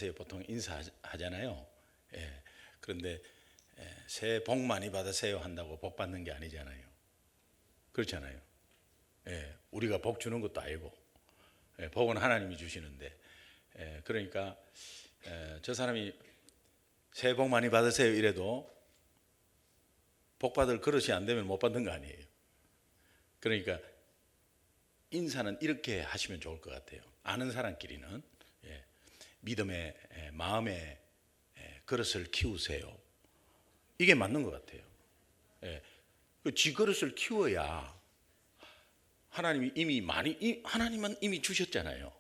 받으세요 보통 인사하잖아요. 예, 그런데 새해 복 많이 받으세요 한다고 복 받는 게 아니잖아요. 그렇잖아요. 예, 우리가 복 주는 것도 아니고, 복은 하나님이 주시는데, 그러니까 저 사람이 새해 복 많이 받으세요 이래도 복 받을 그릇이 안 되면 못 받는 거 아니에요. 그러니까 인사는 이렇게 하시면 좋을 것 같아요. 아는 사람끼리는 믿음의 마음의 그릇을 키우세요. 이게 맞는 것 같아요. 그 지 그릇을 키워야 하나님이 하나님은 이미 주셨잖아요.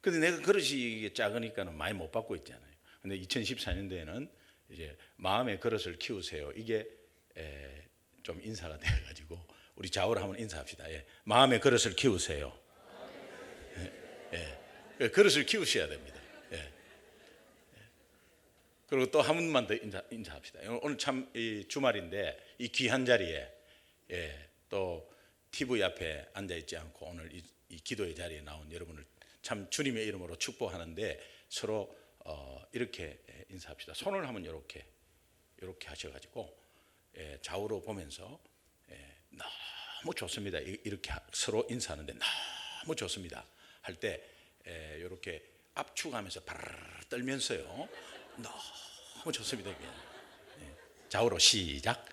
근데 내가 그릇이 작으니까는 많이 못 받고 있잖아요. 근데 2014년도에는 이제 마음의 그릇을 키우세요. 이게 좀 인사가 돼가지고 우리 좌우로 한번 인사합시다. 마음의 그릇을 키우세요. 그릇을 키우셔야 됩니다. 그리고 또 한 분만 더 인사합시다. 오늘 참 주말인데 이 귀한 자리에 또 TV 앞에 앉아 있지 않고 오늘 이 기도의 자리에 나온 여러분을 참 주님의 이름으로 축복하는데 서로 이렇게 인사합시다. 손을 한번 이렇게 하셔가지고 좌우로 보면서 너무 좋습니다. 이렇게 서로 인사하는데 너무 좋습니다. 할 때 이렇게 압축하면서 바르르 떨면서요. 너무 좋습니다. 좌우로 시작.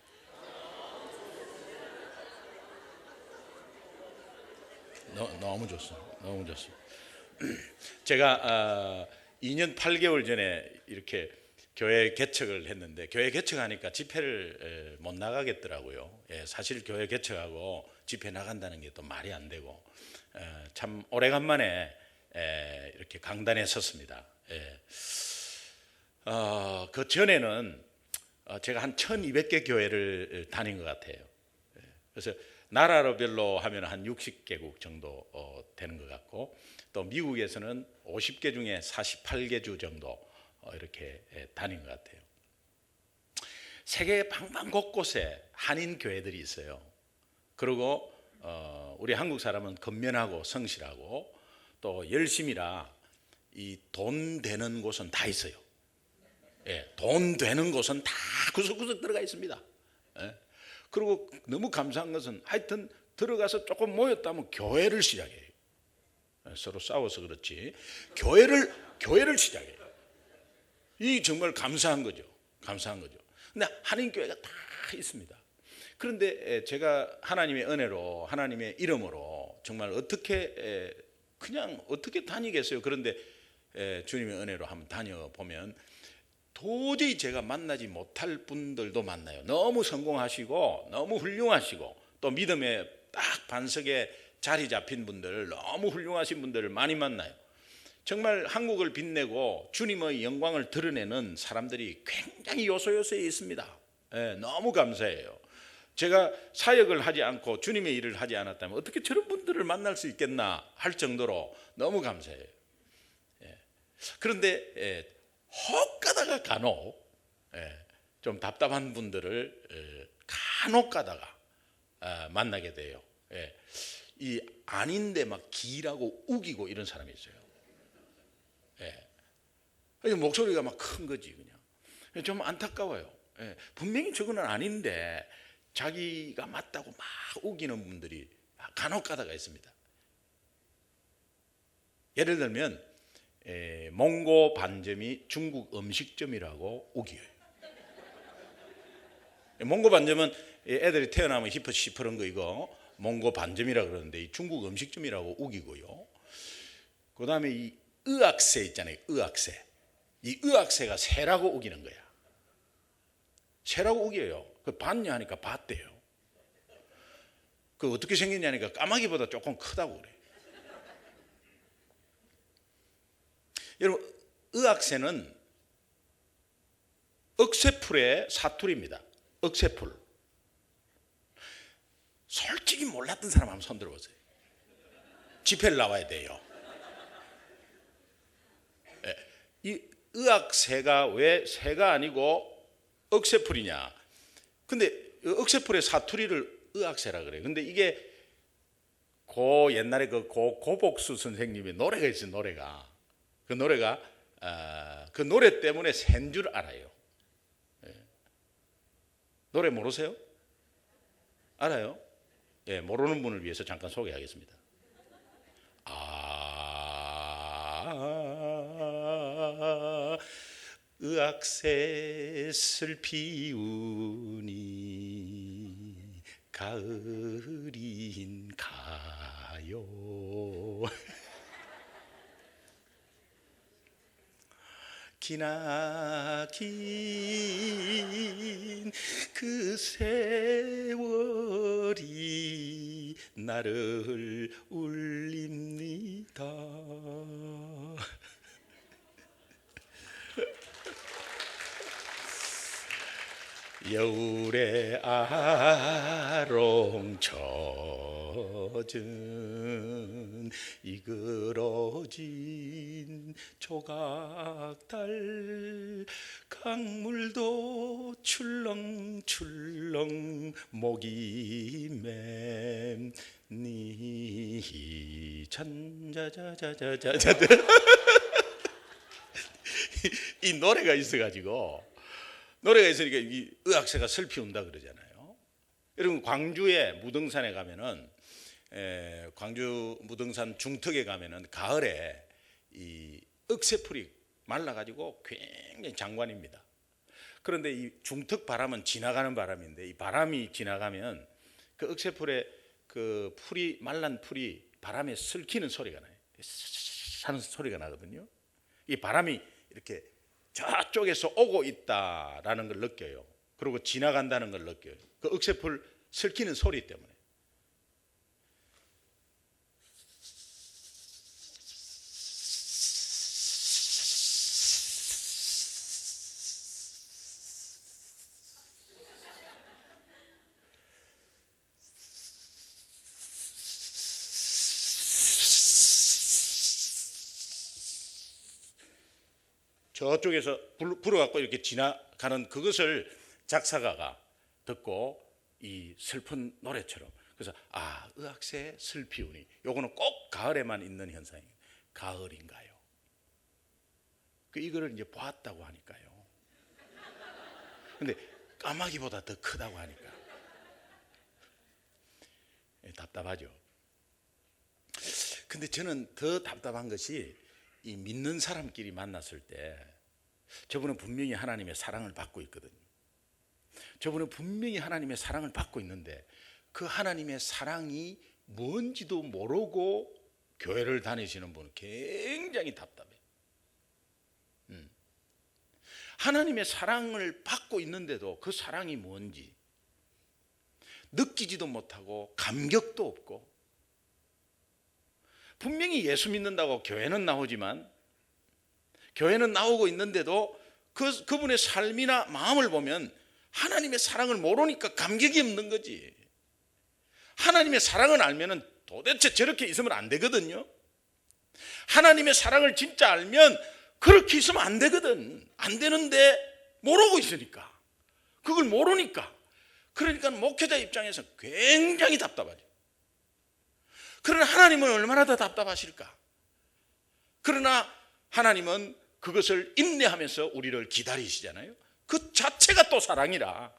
너무 좋습니다. 너무 좋습니다. 제가 2년 8개월 전에 이렇게 교회 개척을 했는데 교회 개척하니까 집회를 못 나가겠더라고요. 사실 교회 개척하고 집회 나간다는 게 또 말이 안 되고 참 오래간만에 이렇게 강단에 섰습니다. 그 전에는 제가 한 1200개 교회를 다닌 것 같아요. 그래서 나라별로 하면 한 60개국 정도 되는 것 같고 또 미국에서는 50개 중에 48개 주 정도 이렇게 다닌 것 같아요. 세계 방방 곳곳에 한인 교회들이 있어요. 그리고 우리 한국 사람은 건면하고 성실하고 또 열심이라 이 돈 되는 곳은 다 있어요. 돈 되는 곳은 다 구석구석 들어가 있습니다. 그리고 너무 감사한 것은 하여튼 들어가서 조금 모였다면 교회를 시작해요. 서로 싸워서 그렇지 교회를 시작해요. 이 정말 감사한 거죠. 감사한 거죠. 근데 한인 교회가 다 있습니다. 그런데 제가 하나님의 은혜로 하나님의 이름으로 정말 그냥 어떻게 다니겠어요. 그런데 주님의 은혜로 한번 다녀보면 도저히 제가 만나지 못할 분들도 만나요. 너무 성공하시고 너무 훌륭하시고 또 믿음의 딱 반석에 자리 잡힌 분들, 너무 훌륭하신 분들을 많이 만나요. 정말 한국을 빛내고 주님의 영광을 드러내는 사람들이 굉장히 요소요소에 있습니다. 너무 감사해요. 제가 사역을 하지 않고 주님의 일을 하지 않았다면 어떻게 저런 분들을 만날 수 있겠나 할 정도로 너무 감사해요. 그런데 혹 가다가 간혹 좀 답답한 분들을 간혹 가다가 만나게 돼요. 이 아닌데 막 기라고 우기고 이런 사람이 있어요. 목소리가 막 큰 거지 그냥. 좀 안타까워요. 분명히 저거는 아닌데 자기가 맞다고 막 우기는 분들이 간혹 가다가 있습니다. 예를 들면 몽고 반점이 중국 음식점이라고 우겨요. 몽고 반점은 애들이 태어나면 시퍼런 거 이거 몽고 반점이라 그러는데 이 중국 음식점이라고 우기고요. 그 다음에 이 의학새 있잖아요. 의학새. 이 의학새가 새라고 우기는 거야. 새라고 우겨요. 그 봤냐 하니까 봤대요. 그 어떻게 생겼냐니까 까마귀보다 조금 크다고 그래. 여러분 의학새는 억새풀의 사투리입니다. 억새풀. 솔직히 몰랐던 사람 한번 손 들어보세요. 집회를 나와야 돼요. 이 의학새가 왜 새가 아니고 억새풀이냐. 근데 억새풀의 사투리를 의학새라 그래요. 근데 이게 옛날에 고복수 선생님의 노래가 있어요. 노래가. 그 노래가 그 노래 때문에 센 줄 알아요. 노래 모르세요? 알아요? 예, 모르는 분을 위해서 잠깐 소개하겠습니다. 의악새 슬피 우니 가을인 가요. 기나긴 그 세월이 나를 울립니다. 여울에 아롱 젖은 이그러진 조각달 강물도 출렁출렁 목이 맴니 잔자자자자자 이 노래가 있어가지고 노래가 있으니까 이 의악새가 슬피 운다 그러잖아요. 여러분 광주에 무등산에 가면은 광주 무등산 중턱에 가면은 가을에 이 억새풀이 말라가지고 굉장히 장관입니다. 그런데 이 중턱 바람은 지나가는 바람인데 이 바람이 지나가면 그 억새풀에 그 풀이 말란 풀이 바람에 슬키는 소리가 나요. 하는 소리가 나거든요. 이 바람이 이렇게 저쪽에서 오고 있다라는 걸 느껴요. 그리고 지나간다는 걸 느껴요. 그 억새풀 슬키는 소리 때문에. 저쪽에서 불어갖고 이렇게 지나가는 그것을 작사가가 듣고 이 슬픈 노래처럼 그래서 의악새 슬피 우니 요거는 꼭 가을에만 있는 현상이에요. 가을인가요? 이거를 이제 보았다고 하니까요. 근데 까마귀보다 더 크다고 하니까 답답하죠. 근데 저는 더 답답한 것이 이 믿는 사람끼리 만났을 때 저분은 분명히 하나님의 사랑을 받고 있거든요. 저분은 분명히 하나님의 사랑을 받고 있는데 그 하나님의 사랑이 뭔지도 모르고 교회를 다니시는 분은 굉장히 답답해요. 하나님의 사랑을 받고 있는데도 그 사랑이 뭔지 느끼지도 못하고 감격도 없고 분명히 예수 믿는다고 교회는 나오지만 교회는 나오고 있는데도 그분의 삶이나 마음을 보면 하나님의 사랑을 모르니까 감격이 없는 거지. 하나님의 사랑을 알면 도대체 저렇게 있으면 안 되거든요. 하나님의 사랑을 진짜 알면 그렇게 있으면 안 되거든. 안 되는데 모르고 있으니까. 그걸 모르니까. 그러니까 목회자 입장에서 굉장히 답답하죠. 그러나 하나님은 얼마나 더 답답하실까? 그러나 하나님은 그것을 인내하면서 우리를 기다리시잖아요. 그 자체가 또 사랑이라.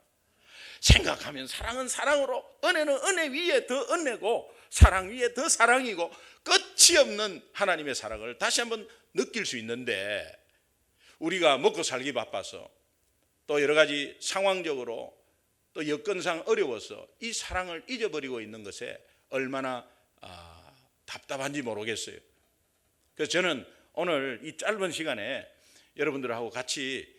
생각하면 사랑은 사랑으로, 은혜는 은혜 위에 더 은혜고 사랑 위에 더 사랑이고 끝이 없는 하나님의 사랑을 다시 한번 느낄 수 있는데 우리가 먹고 살기 바빠서 또 여러 가지 상황적으로 또 여건상 어려워서 이 사랑을 잊어버리고 있는 것에 얼마나 답답한지 모르겠어요. 그래서 저는 오늘 이 짧은 시간에 여러분들하고 같이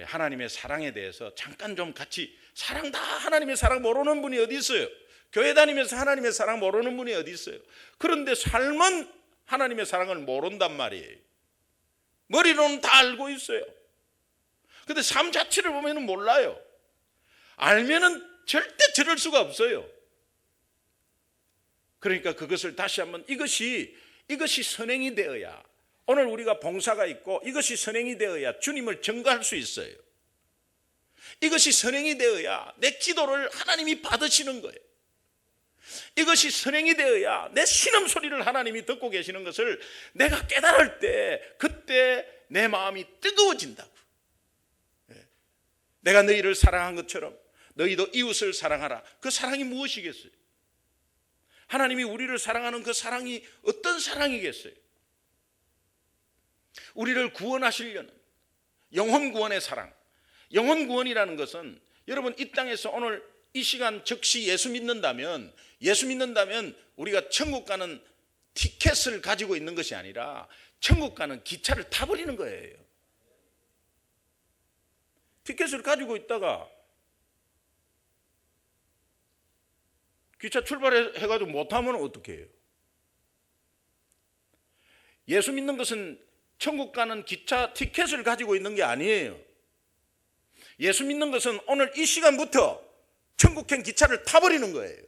하나님의 사랑에 대해서 잠깐 좀 같이 하나님의 사랑 모르는 분이 어디 있어요? 교회 다니면서 하나님의 사랑 모르는 분이 어디 있어요? 그런데 삶은 하나님의 사랑을 모른단 말이에요. 머리로는 다 알고 있어요. 근데 삶 자체를 보면 몰라요. 알면은 절대 저럴 수가 없어요. 그러니까 그것을 다시 한번 이것이 선행이 되어야 오늘 우리가 봉사가 있고 이것이 선행이 되어야 주님을 증거할 수 있어요. 이것이 선행이 되어야 내 기도를 하나님이 받으시는 거예요. 이것이 선행이 되어야 내 신음소리를 하나님이 듣고 계시는 것을 내가 깨달을 때 그때 내 마음이 뜨거워진다고. 내가 너희를 사랑한 것처럼 너희도 이웃을 사랑하라. 그 사랑이 무엇이겠어요? 하나님이 우리를 사랑하는 그 사랑이 어떤 사랑이겠어요? 우리를 구원하시려는 영혼 구원의 사랑. 영혼 구원이라는 것은 여러분 이 땅에서 오늘 이 시간 즉시 예수 믿는다면 우리가 천국 가는 티켓을 가지고 있는 것이 아니라 천국 가는 기차를 타버리는 거예요. 티켓을 가지고 있다가 기차 출발해가지고 못하면 어떻게 해요? 예수 믿는 것은 천국 가는 기차 티켓을 가지고 있는 게 아니에요. 예수 믿는 것은 오늘 이 시간부터 천국행 기차를 타버리는 거예요.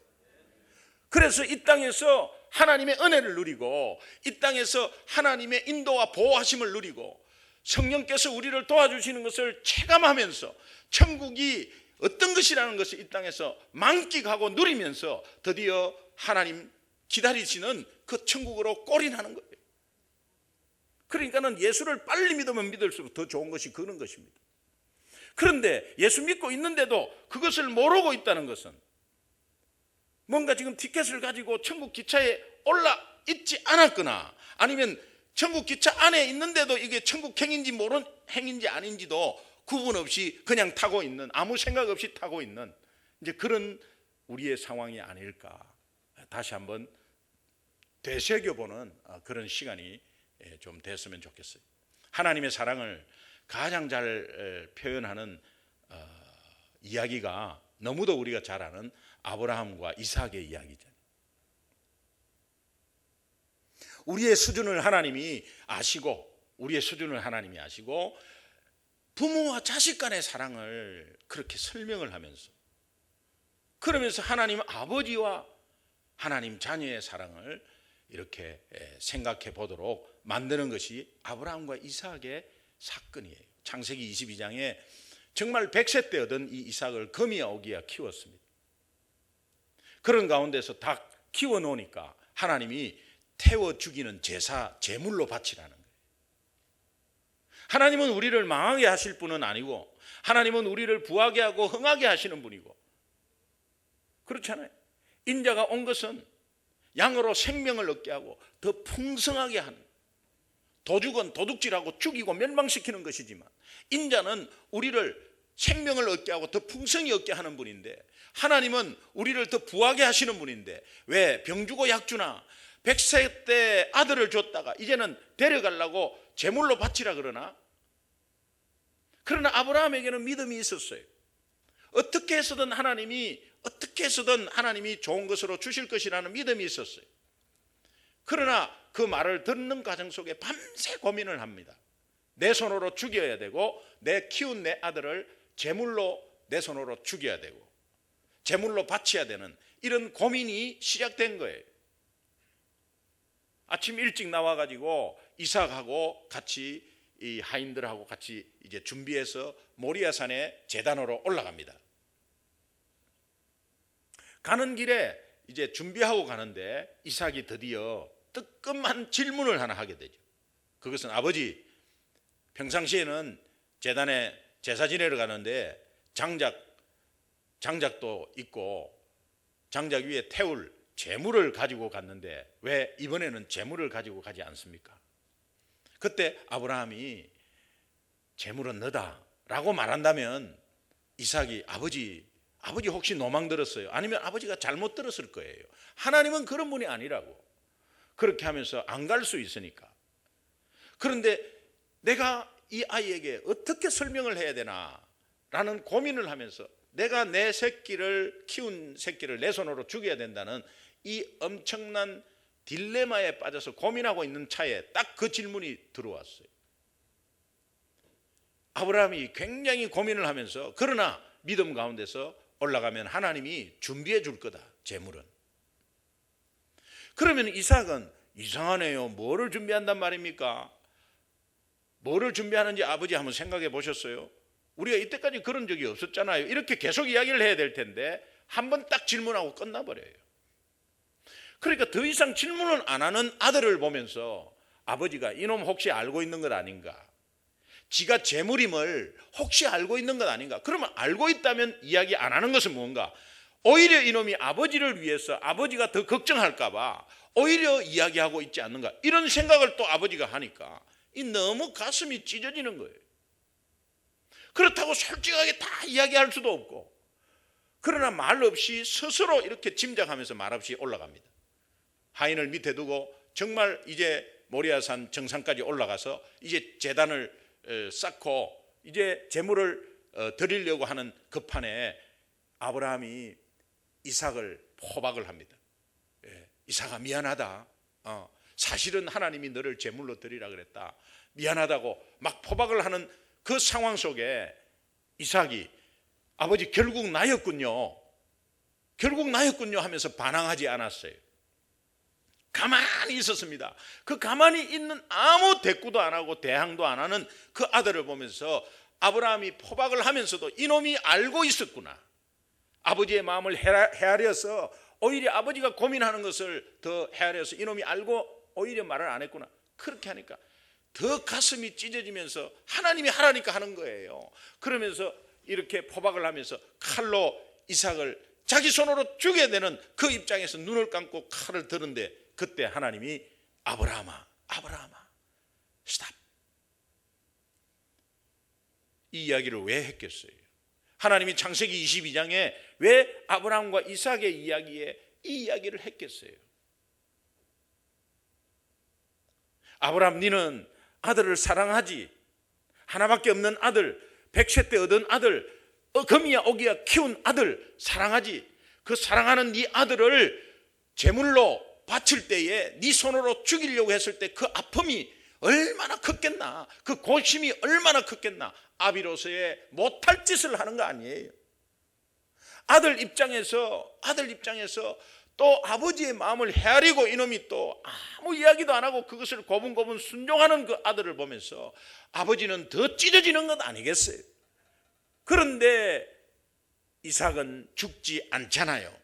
그래서 이 땅에서 하나님의 은혜를 누리고 이 땅에서 하나님의 인도와 보호하심을 누리고 성령께서 우리를 도와주시는 것을 체감하면서 천국이 어떤 것이라는 것을 이 땅에서 만끽하고 누리면서 드디어 하나님 기다리시는 그 천국으로 골인하는 거예요. 그러니까는 예수를 빨리 믿으면 믿을수록 더 좋은 것이 그런 것입니다. 그런데 예수 믿고 있는데도 그것을 모르고 있다는 것은 뭔가 지금 티켓을 가지고 천국 기차에 올라 있지 않았거나 아니면 천국 기차 안에 있는데도 이게 천국 행인지 모르는 행인지 아닌지도 구분 없이 그냥 타고 있는, 아무 생각 없이 타고 있는 이제 그런 우리의 상황이 아닐까, 다시 한번 되새겨보는 그런 시간이 좀 됐으면 좋겠어요. 하나님의 사랑을 가장 잘 표현하는 이야기가 너무도 우리가 잘 아는 아브라함과 이삭의 이야기잖아요. 우리의 수준을 하나님이 아시고 부모와 자식 간의 사랑을 그렇게 설명을 하면서, 그러면서 하나님 아버지와 하나님 자녀의 사랑을 이렇게 생각해 보도록 만드는 것이 아브라함과 이삭의 사건이에요. 창세기 22장에 정말 100세 때 얻은 이 이삭을 거미야 오기야 키웠습니다. 그런 가운데서 다 키워 놓으니까 하나님이 태워 죽이는 제물로 바치라는 거예요. 하나님은 우리를 망하게 하실 분은 아니고 하나님은 우리를 부하게 하고 흥하게 하시는 분이고, 그렇잖아요. 인자가 온 것은 양으로 생명을 얻게 하고 더 풍성하게 하는, 도둑은 도둑질하고 죽이고 멸망시키는 것이지만 인자는 우리를 생명을 얻게 하고 더 풍성히 얻게 하는 분인데, 하나님은 우리를 더 부하게 하시는 분인데 왜 병주고 약주나 100세 때 아들을 줬다가 이제는 데려가려고 제물로 바치라 그러나? 그러나 아브라함에게는 믿음이 있었어요. 어떻게 해서든 하나님이 좋은 것으로 주실 것이라는 믿음이 있었어요. 그러나 그 말을 듣는 과정 속에 밤새 고민을 합니다. 내 손으로 죽여야 되고 내 키운 내 아들을 제물로 내 손으로 죽여야 되고 제물로 바쳐야 되는 이런 고민이 시작된 거예요. 아침 일찍 나와가지고 이삭하고 같이 이 하인들하고 같이 이제 준비해서 모리아산에 제단으로 올라갑니다. 가는 길에 이제 준비하고 가는데 이삭이 드디어 뜨끔한 질문을 하나 하게 되죠. 그것은 아버지, 평상시에는 제단에 제사 지내러 가는데 장작도 있고 장작 위에 태울 제물을 가지고 갔는데 왜 이번에는 제물을 가지고 가지 않습니까? 그때 아브라함이 제물은 너다 라고 말한다면 이삭이 아버지 혹시 노망 들었어요? 아니면 아버지가 잘못 들었을 거예요. 하나님은 그런 분이 아니라고. 그렇게 하면서 안 갈 수 있으니까. 그런데 내가 이 아이에게 어떻게 설명을 해야 되나 라는 고민을 하면서 내가 내 키운 새끼를 내 손으로 죽여야 된다는 이 엄청난 딜레마에 빠져서 고민하고 있는 차에 딱 그 질문이 들어왔어요. 아브라함이 굉장히 고민을 하면서 그러나 믿음 가운데서 올라가면 하나님이 준비해 줄 거다, 제물은. 그러면 이삭은 이상하네요. 뭐를 준비한단 말입니까? 뭐를 준비하는지 아버지 한번 생각해 보셨어요? 우리가 이때까지 그런 적이 없었잖아요. 이렇게 계속 이야기를 해야 될 텐데 한 번 딱 질문하고 끝나버려요. 그러니까 더 이상 질문을 안 하는 아들을 보면서 아버지가 이놈 혹시 알고 있는 것 아닌가? 지가 재물임을 혹시 알고 있는 것 아닌가? 그러면 알고 있다면 이야기 안 하는 것은 뭔가? 오히려 이놈이 아버지를 위해서 아버지가 더 걱정할까 봐 오히려 이야기하고 있지 않는가? 이런 생각을 또 아버지가 하니까 이 너무 가슴이 찢어지는 거예요. 그렇다고 솔직하게 다 이야기할 수도 없고, 그러나 말 없이 스스로 이렇게 짐작하면서 말 없이 올라갑니다. 하인을 밑에 두고 정말 이제 모리아산 정상까지 올라가서 이제 제단을 쌓고 이제 제물을 드리려고 하는 급판에 아브라함이 이삭을 포박을 합니다. 이삭아, 미안하다. 사실은 하나님이 너를 제물로 드리라 그랬다. 미안하다고 막 포박을 하는 그 상황 속에 이삭이 아버지 결국 나였군요 하면서 반항하지 않았어요. 가만히 있었습니다. 그 가만히 있는 아무 대꾸도 안 하고 대항도 안 하는 그 아들을 보면서 아브라함이 포박을 하면서도 이놈이 알고 있었구나. 아버지의 마음을 헤아려서 오히려 아버지가 고민하는 것을 더 헤아려서 이놈이 알고 오히려 말을 안 했구나. 그렇게 하니까 더 가슴이 찢어지면서 하나님이 하라니까 하는 거예요. 그러면서 이렇게 포박을 하면서 칼로 이삭을 자기 손으로 죽여야 되는 그 입장에서 눈을 감고 칼을 드는데, 그때 하나님이 아브라함아, 아브라함아, 스탑. 이 이야기를 왜 했겠어요? 하나님이 창세기 22장에 왜 아브라함과 이삭의 이야기에 이 이야기를 했겠어요? 아브라함, 니는 아들을 사랑하지. 하나밖에 없는 아들, 100세 때 얻은 아들, 금이야 오기야 키운 아들 사랑하지. 그 사랑하는 네 아들을 제물로 바칠 때에 네 손으로 죽이려고 했을 때 그 아픔이 얼마나 컸겠나, 그 고심이 얼마나 컸겠나. 아비로서의 못할 짓을 하는 거 아니에요. 아들 입장에서 또 아버지의 마음을 헤아리고 이놈이 또 아무 이야기도 안 하고 그것을 고분고분 순종하는 그 아들을 보면서 아버지는 더 찢어지는 것 아니겠어요? 그런데 이삭은 죽지 않잖아요.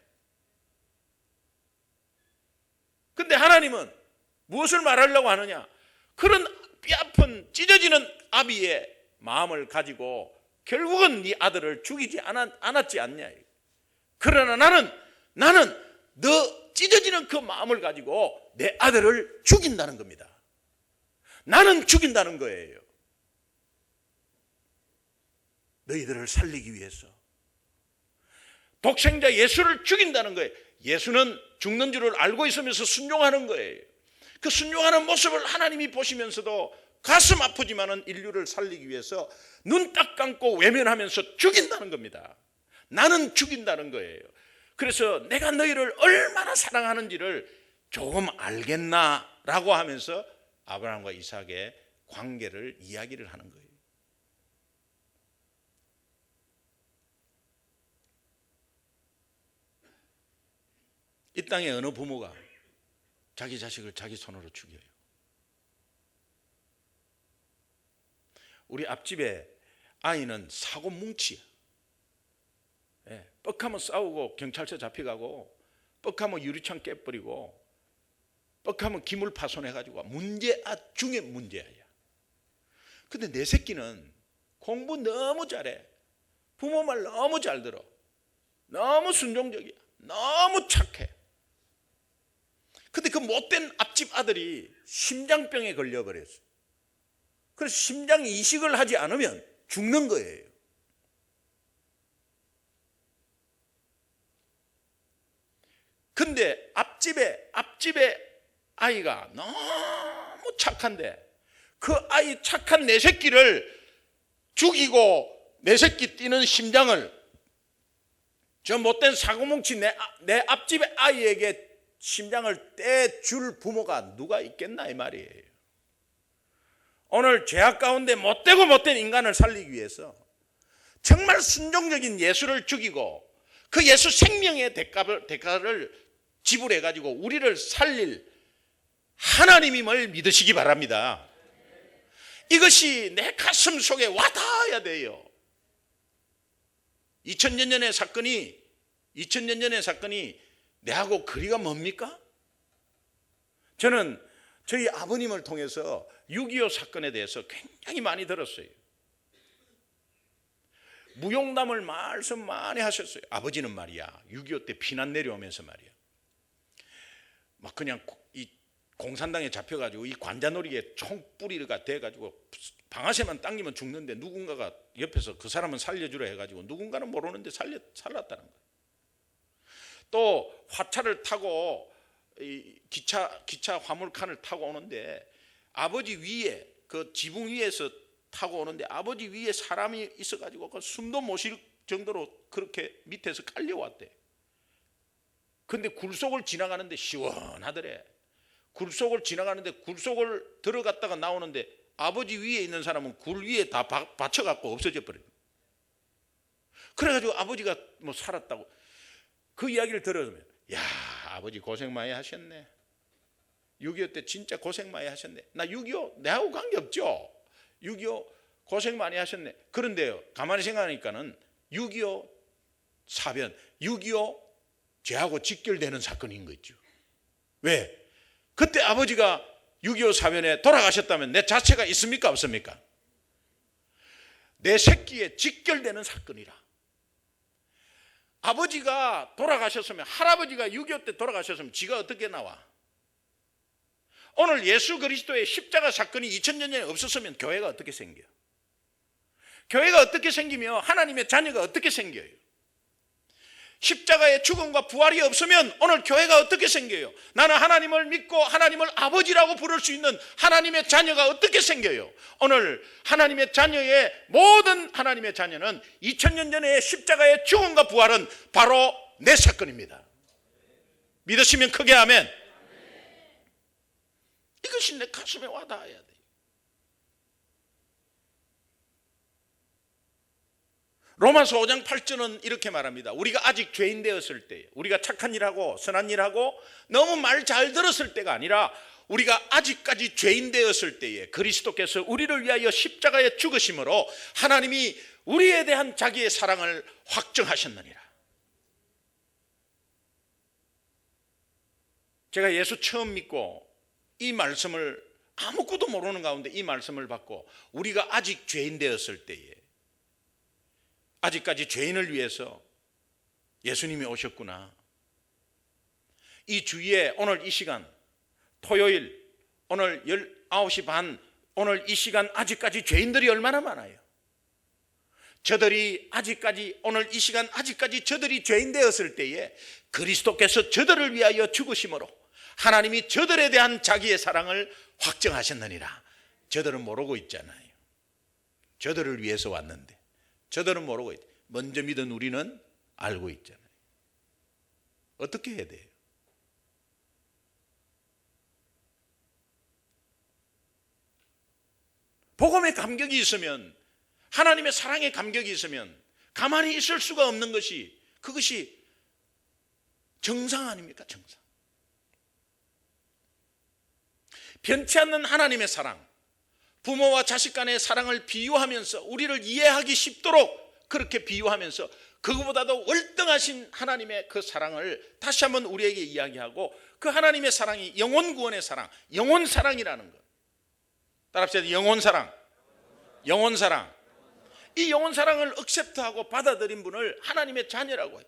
근데 하나님은 무엇을 말하려고 하느냐? 그런 뼈아픈 찢어지는 아비의 마음을 가지고 결국은 네 아들을 죽이지 않았지 않냐. 그러나 나는 너 찢어지는 그 마음을 가지고 내 아들을 죽인다는 겁니다. 나는 죽인다는 거예요. 너희들을 살리기 위해서 독생자 예수를 죽인다는 거예요. 예수는 죽는 줄을 알고 있으면서 순종하는 거예요. 그 순종하는 모습을 하나님이 보시면서도 가슴 아프지만은 인류를 살리기 위해서 눈 딱 감고 외면하면서 죽인다는 겁니다. 나는 죽인다는 거예요. 그래서 내가 너희를 얼마나 사랑하는지를 조금 알겠나라고 하면서 아브라함과 이삭의 관계를 이야기를 하는 거예요. 이 땅에 어느 부모가 자기 자식을 자기 손으로 죽여요? 우리 앞집에 아이는 사고 뭉치야. 뻑하면 싸우고 경찰서 잡혀가고, 뻑하면 유리창 깨버리고, 뻑하면 기물 파손해가지고 문제아 중에 문제야. 근데 내 새끼는 공부 너무 잘해. 부모 말 너무 잘 들어. 너무 순종적이야. 너무 착해. 근데 그 못된 앞집 아들이 심장병에 걸려버렸어. 그래서 심장 이식을 하지 않으면 죽는 거예요. 근데 앞집에 아이가 너무 착한데 그 아이 착한 내 새끼를 죽이고 내 새끼 뛰는 심장을 저 못된 사고뭉치 내 앞집의 아이에게 심장을 떼줄 부모가 누가 있겠나 이 말이에요. 오늘 죄악 가운데 못되고 못된 인간을 살리기 위해서 정말 순종적인 예수를 죽이고 그 예수 생명의 대가를 지불해가지고 우리를 살릴 하나님임을 믿으시기 바랍니다. 이것이 내 가슴 속에 와닿아야 돼요. 2000년 전의 사건이 내하고 거리가 뭡니까? 저는 저희 아버님을 통해서 6.25 사건에 대해서 굉장히 많이 들었어요. 무용담을 말씀 많이 하셨어요. 아버지는 말이야 6.25 때 피난 내려오면서 말이야 막 그냥 이 공산당에 잡혀가지고 이 관자놀이에 총뿌리가 돼가지고 방아쇠만 당기면 죽는데 누군가가 옆에서 그 사람은 살려주라 해가지고 누군가는 모르는데 살랐다는 거예요. 또 화차를 타고 이 기차 화물칸을 타고 오는데 아버지 위에 그 지붕 위에서 타고 오는데 아버지 위에 사람이 있어가지고 그 숨도 못 쉴 정도로 그렇게 밑에서 깔려왔대. 근데 굴속을 지나가는데 시원하더래. 굴속을 지나가는데 굴속을 들어갔다가 나오는데 아버지 위에 있는 사람은 굴 위에 다 받쳐갖고 없어져 버려요. 그래가지고 아버지가 뭐 살았다고 그 이야기를 들으면 야 아버지 고생 많이 하셨네. 6.25 때 진짜 고생 많이 하셨네. 나 6.25 내하고 관계없죠. 6.25 고생 많이 하셨네. 그런데요 가만히 생각하니까는 6.25 사변 6.25 죄하고 직결되는 사건인 거 있죠. 왜? 그때 아버지가 6.25 사변에 돌아가셨다면 내 자체가 있습니까 없습니까? 내 새끼에 직결되는 사건이라. 아버지가 돌아가셨으면 할아버지가 6.25 때 돌아가셨으면 지가 어떻게 나와? 오늘 예수 그리스도의 십자가 사건이 2000년 전에 없었으면 교회가 어떻게 생겨요? 교회가 어떻게 생기며 하나님의 자녀가 어떻게 생겨요? 십자가의 죽음과 부활이 없으면 오늘 교회가 어떻게 생겨요? 나는 하나님을 믿고 하나님을 아버지라고 부를 수 있는 하나님의 자녀가 어떻게 생겨요? 오늘 하나님의 자녀의 모든 하나님의 자녀는 2000년 전의 십자가의 죽음과 부활은 바로 내 사건입니다. 믿으시면 크게 아멘. 이것이 내 가슴에 와닿아야 돼요. 로마서 5장 8절은 이렇게 말합니다. 우리가 아직 죄인 되었을 때, 우리가 착한 일하고 선한 일하고 너무 말 잘 들었을 때가 아니라 우리가 아직까지 죄인 되었을 때에 그리스도께서 우리를 위하여 십자가에 죽으심으로 하나님이 우리에 대한 자기의 사랑을 확정하셨느니라. 제가 예수 처음 믿고 이 말씀을 아무것도 모르는 가운데 이 말씀을 받고 우리가 아직 죄인 되었을 때에 아직까지 죄인을 위해서 예수님이 오셨구나. 이 주위에 오늘 이 시간 토요일 오늘 19시 반 오늘 이 시간 아직까지 죄인들이 얼마나 많아요. 저들이 아직까지 오늘 이 시간 아직까지 저들이 죄인 되었을 때에 그리스도께서 저들을 위하여 죽으심으로 하나님이 저들에 대한 자기의 사랑을 확정하셨느니라. 저들은 모르고 있잖아요. 저들을 위해서 왔는데 저들은 모르고 있다. 먼저 믿은 우리는 알고 있잖아요. 어떻게 해야 돼요? 복음의 감격이 있으면 하나님의 사랑의 감격이 있으면 가만히 있을 수가 없는 것이 그것이 정상 아닙니까? 정상. 변치 않는 하나님의 사랑, 부모와 자식 간의 사랑을 비유하면서 우리를 이해하기 쉽도록 그렇게 비유하면서 그거보다도 월등하신 하나님의 그 사랑을 다시 한번 우리에게 이야기하고 그 하나님의 사랑이 영혼 구원의 사랑, 영혼 사랑이라는 것. 따라합시다. 영혼 사랑. 영혼 사랑. 이 영혼 사랑을 액셉트하고 받아들인 분을 하나님의 자녀라고 해요.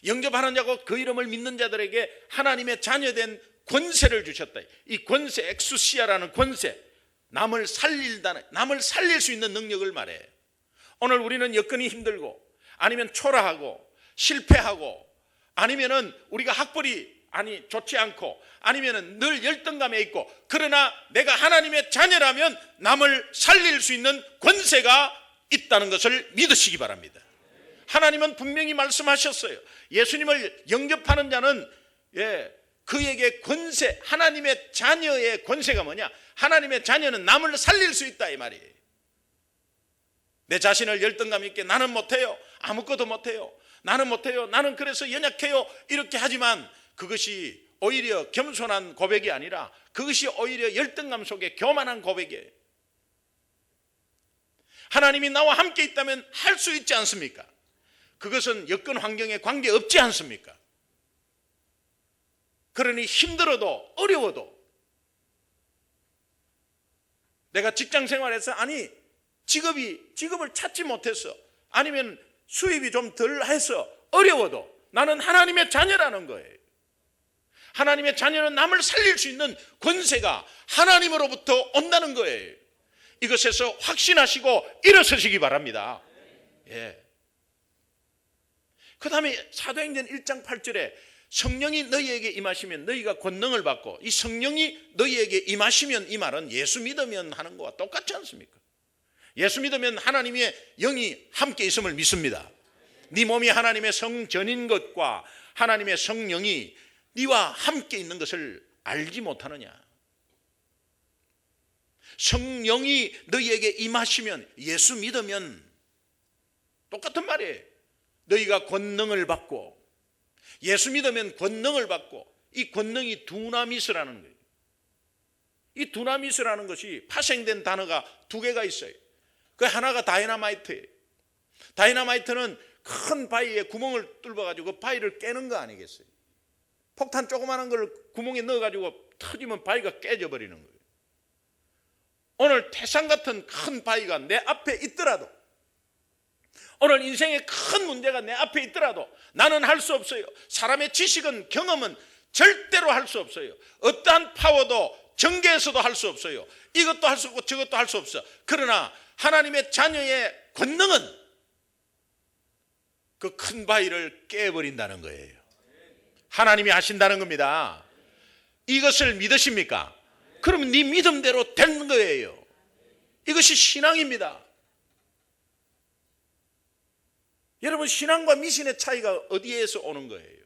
영접하는 자고 그 이름을 믿는 자들에게 하나님의 자녀된 권세를 주셨다. 이 권세, 엑수시아라는 권세, 남을 살릴 수 있는 능력을 말해. 오늘 우리는 여건이 힘들고 아니면 초라하고 실패하고 아니면은 우리가 학벌이 좋지 않고 아니면은 늘 열등감에 있고 그러나 내가 하나님의 자녀라면 남을 살릴 수 있는 권세가 있다는 것을 믿으시기 바랍니다. 하나님은 분명히 말씀하셨어요. 예수님을 영접하는 자는 그에게 권세, 하나님의 자녀의 권세가 뭐냐? 하나님의 자녀는 남을 살릴 수 있다 이 말이에요. 내 자신을 열등감 있게 나는 못해요. 아무것도 못해요. 나는 못해요. 나는 그래서 연약해요. 이렇게 하지만 그것이 오히려 겸손한 고백이 아니라 그것이 오히려 열등감 속에 교만한 고백이에요. 하나님이 나와 함께 있다면 할 수 있지 않습니까? 그것은 여건 환경에 관계없지 않습니까? 그러니 힘들어도 어려워도 내가 직장 생활에서 직업을 찾지 못해서 아니면 수입이 좀 덜해서 어려워도 나는 하나님의 자녀라는 거예요. 하나님의 자녀는 남을 살릴 수 있는 권세가 하나님으로부터 온다는 거예요. 이것에서 확신하시고 일어서시기 바랍니다. 예. 그 다음에 사도행전 1장 8절에 성령이 너희에게 임하시면 너희가 권능을 받고, 이 성령이 너희에게 임하시면, 이 말은 예수 믿으면 하는 거와 똑같지 않습니까? 예수 믿으면 하나님의 영이 함께 있음을 믿습니다. 네 몸이 하나님의 성전인 것과 하나님의 성령이 네와 함께 있는 것을 알지 못하느냐? 성령이 너희에게 임하시면, 예수 믿으면 똑같은 말이에요. 너희가 권능을 받고, 예수 믿으면 권능을 받고, 이 권능이 두나미스라는 거예요. 이 두나미스라는 것이 파생된 단어가 두 개가 있어요. 그 하나가 다이너마이트예요. 다이너마이트는 큰 바위에 구멍을 뚫어가지고 그 바위를 깨는 거 아니겠어요? 폭탄 조그마한 걸 구멍에 넣어가지고 터지면 바위가 깨져버리는 거예요. 오늘 태산 같은 큰 바위가 내 앞에 있더라도, 오늘 인생의 큰 문제가 내 앞에 있더라도 나는 할 수 없어요. 사람의 지식은, 경험은 절대로 할 수 없어요. 어떠한 파워도 정계에서도 할 수 없어요. 이것도 할 수 없고 저것도 할 수 없어. 그러나 하나님의 자녀의 권능은 그 큰 바위를 깨버린다는 거예요. 하나님이 하신다는 겁니다. 이것을 믿으십니까? 그러면 네 믿음대로 되는 거예요. 이것이 신앙입니다. 여러분, 신앙과 미신의 차이가 어디에서 오는 거예요?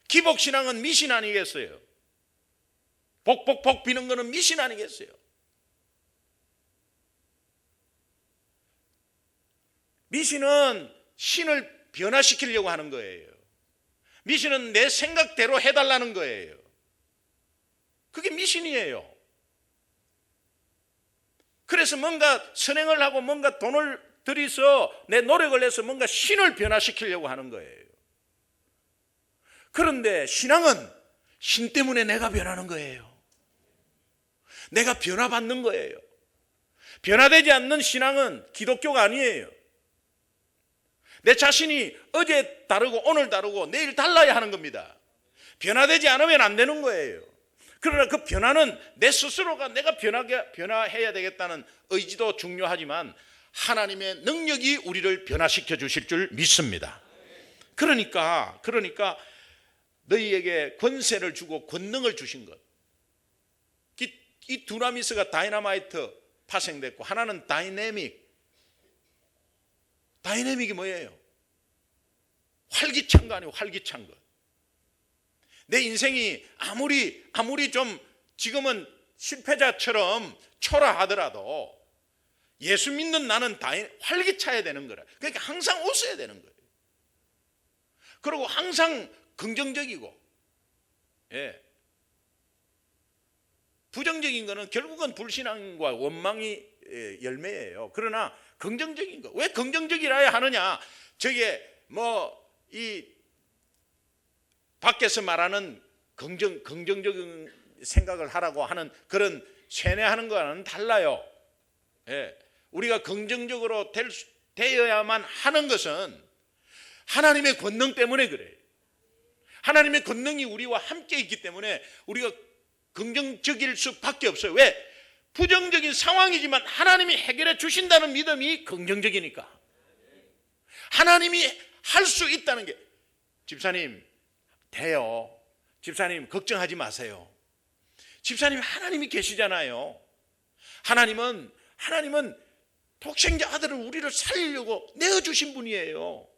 기복신앙은 미신 아니겠어요? 복복복 비는 거는 미신 아니겠어요? 미신은 신을 변화시키려고 하는 거예요. 미신은 내 생각대로 해달라는 거예요. 그게 미신이에요. 그래서 뭔가 선행을 하고 뭔가 돈을 들여서 내 노력을 해서 뭔가 신을 변화시키려고 하는 거예요. 그런데 신앙은 신 때문에 내가 변하는 거예요. 내가 변화받는 거예요. 변화되지 않는 신앙은 기독교가 아니에요. 내 자신이 어제 다르고 오늘 다르고 내일 달라야 하는 겁니다. 변화되지 않으면 안 되는 거예요. 그러나 그 변화는 내 스스로가 내가 변화해야 되겠다는 의지도 중요하지만 하나님의 능력이 우리를 변화시켜 주실 줄 믿습니다. 그러니까 너희에게 권세를 주고 권능을 주신 것. 이 두나미스가 다이너마이트 파생됐고, 하나는 다이내믹이 뭐예요? 활기찬 거 아니에요? 활기찬 것. 내 인생이 아무리 좀 지금은 실패자처럼 초라하더라도 예수 믿는 나는 활기차야 되는 거라. 그러니까 항상 웃어야 되는 거예요. 그리고 항상 긍정적이고, 예. 부정적인 거는 결국은 불신앙과 원망이 열매예요. 그러나 긍정적인 거. 왜 긍정적이라야 하느냐? 저게 이 밖에서 말하는 긍정적인 생각을 하라고 하는 그런 세뇌하는 거와는 달라요. 예. 우리가 긍정적으로 되어야만 하는 것은 하나님의 권능 때문에 그래요. 하나님의 권능이 우리와 함께 있기 때문에 우리가 긍정적일 수밖에 없어요. 왜? 부정적인 상황이지만 하나님이 해결해 주신다는 믿음이 긍정적이니까. 하나님이 할 수 있다는 게, 집사님 돼요. 집사님 걱정하지 마세요. 집사님 하나님이 계시잖아요. 하나님은 독생자 아들을 우리를 살리려고 내어주신 분이에요.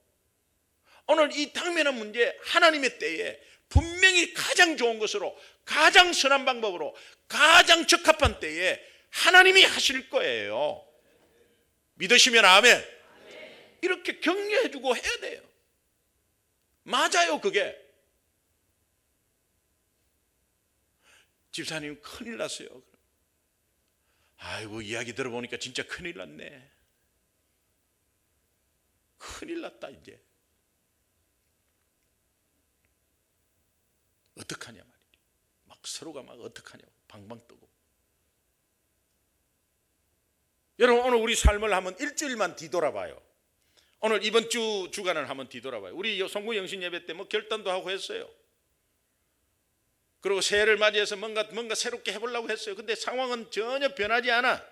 오늘 이 당면한 문제 하나님의 때에 분명히 가장 좋은 것으로, 가장 선한 방법으로, 가장 적합한 때에 하나님이 하실 거예요. 믿으시면 아멘. 이렇게 격려해주고 해야 돼요. 맞아요. 그게. 집사님 큰일 났어요. 아이고, 이야기 들어보니까 진짜 큰일 났네. 큰일 났다 이제. 어떡하냐 말이에요. 막 서로가 막 어떡하냐고 방방 뜨고. 여러분, 오늘 우리 삶을 한번 일주일만 뒤돌아봐요. 오늘 이번 주간을 한번 뒤돌아봐요. 우리 송구 영신 예배 때 뭐 결단도 하고 했어요. 그리고 새해를 맞이해서 뭔가 새롭게 해보려고 했어요. 근데 상황은 전혀 변하지 않아.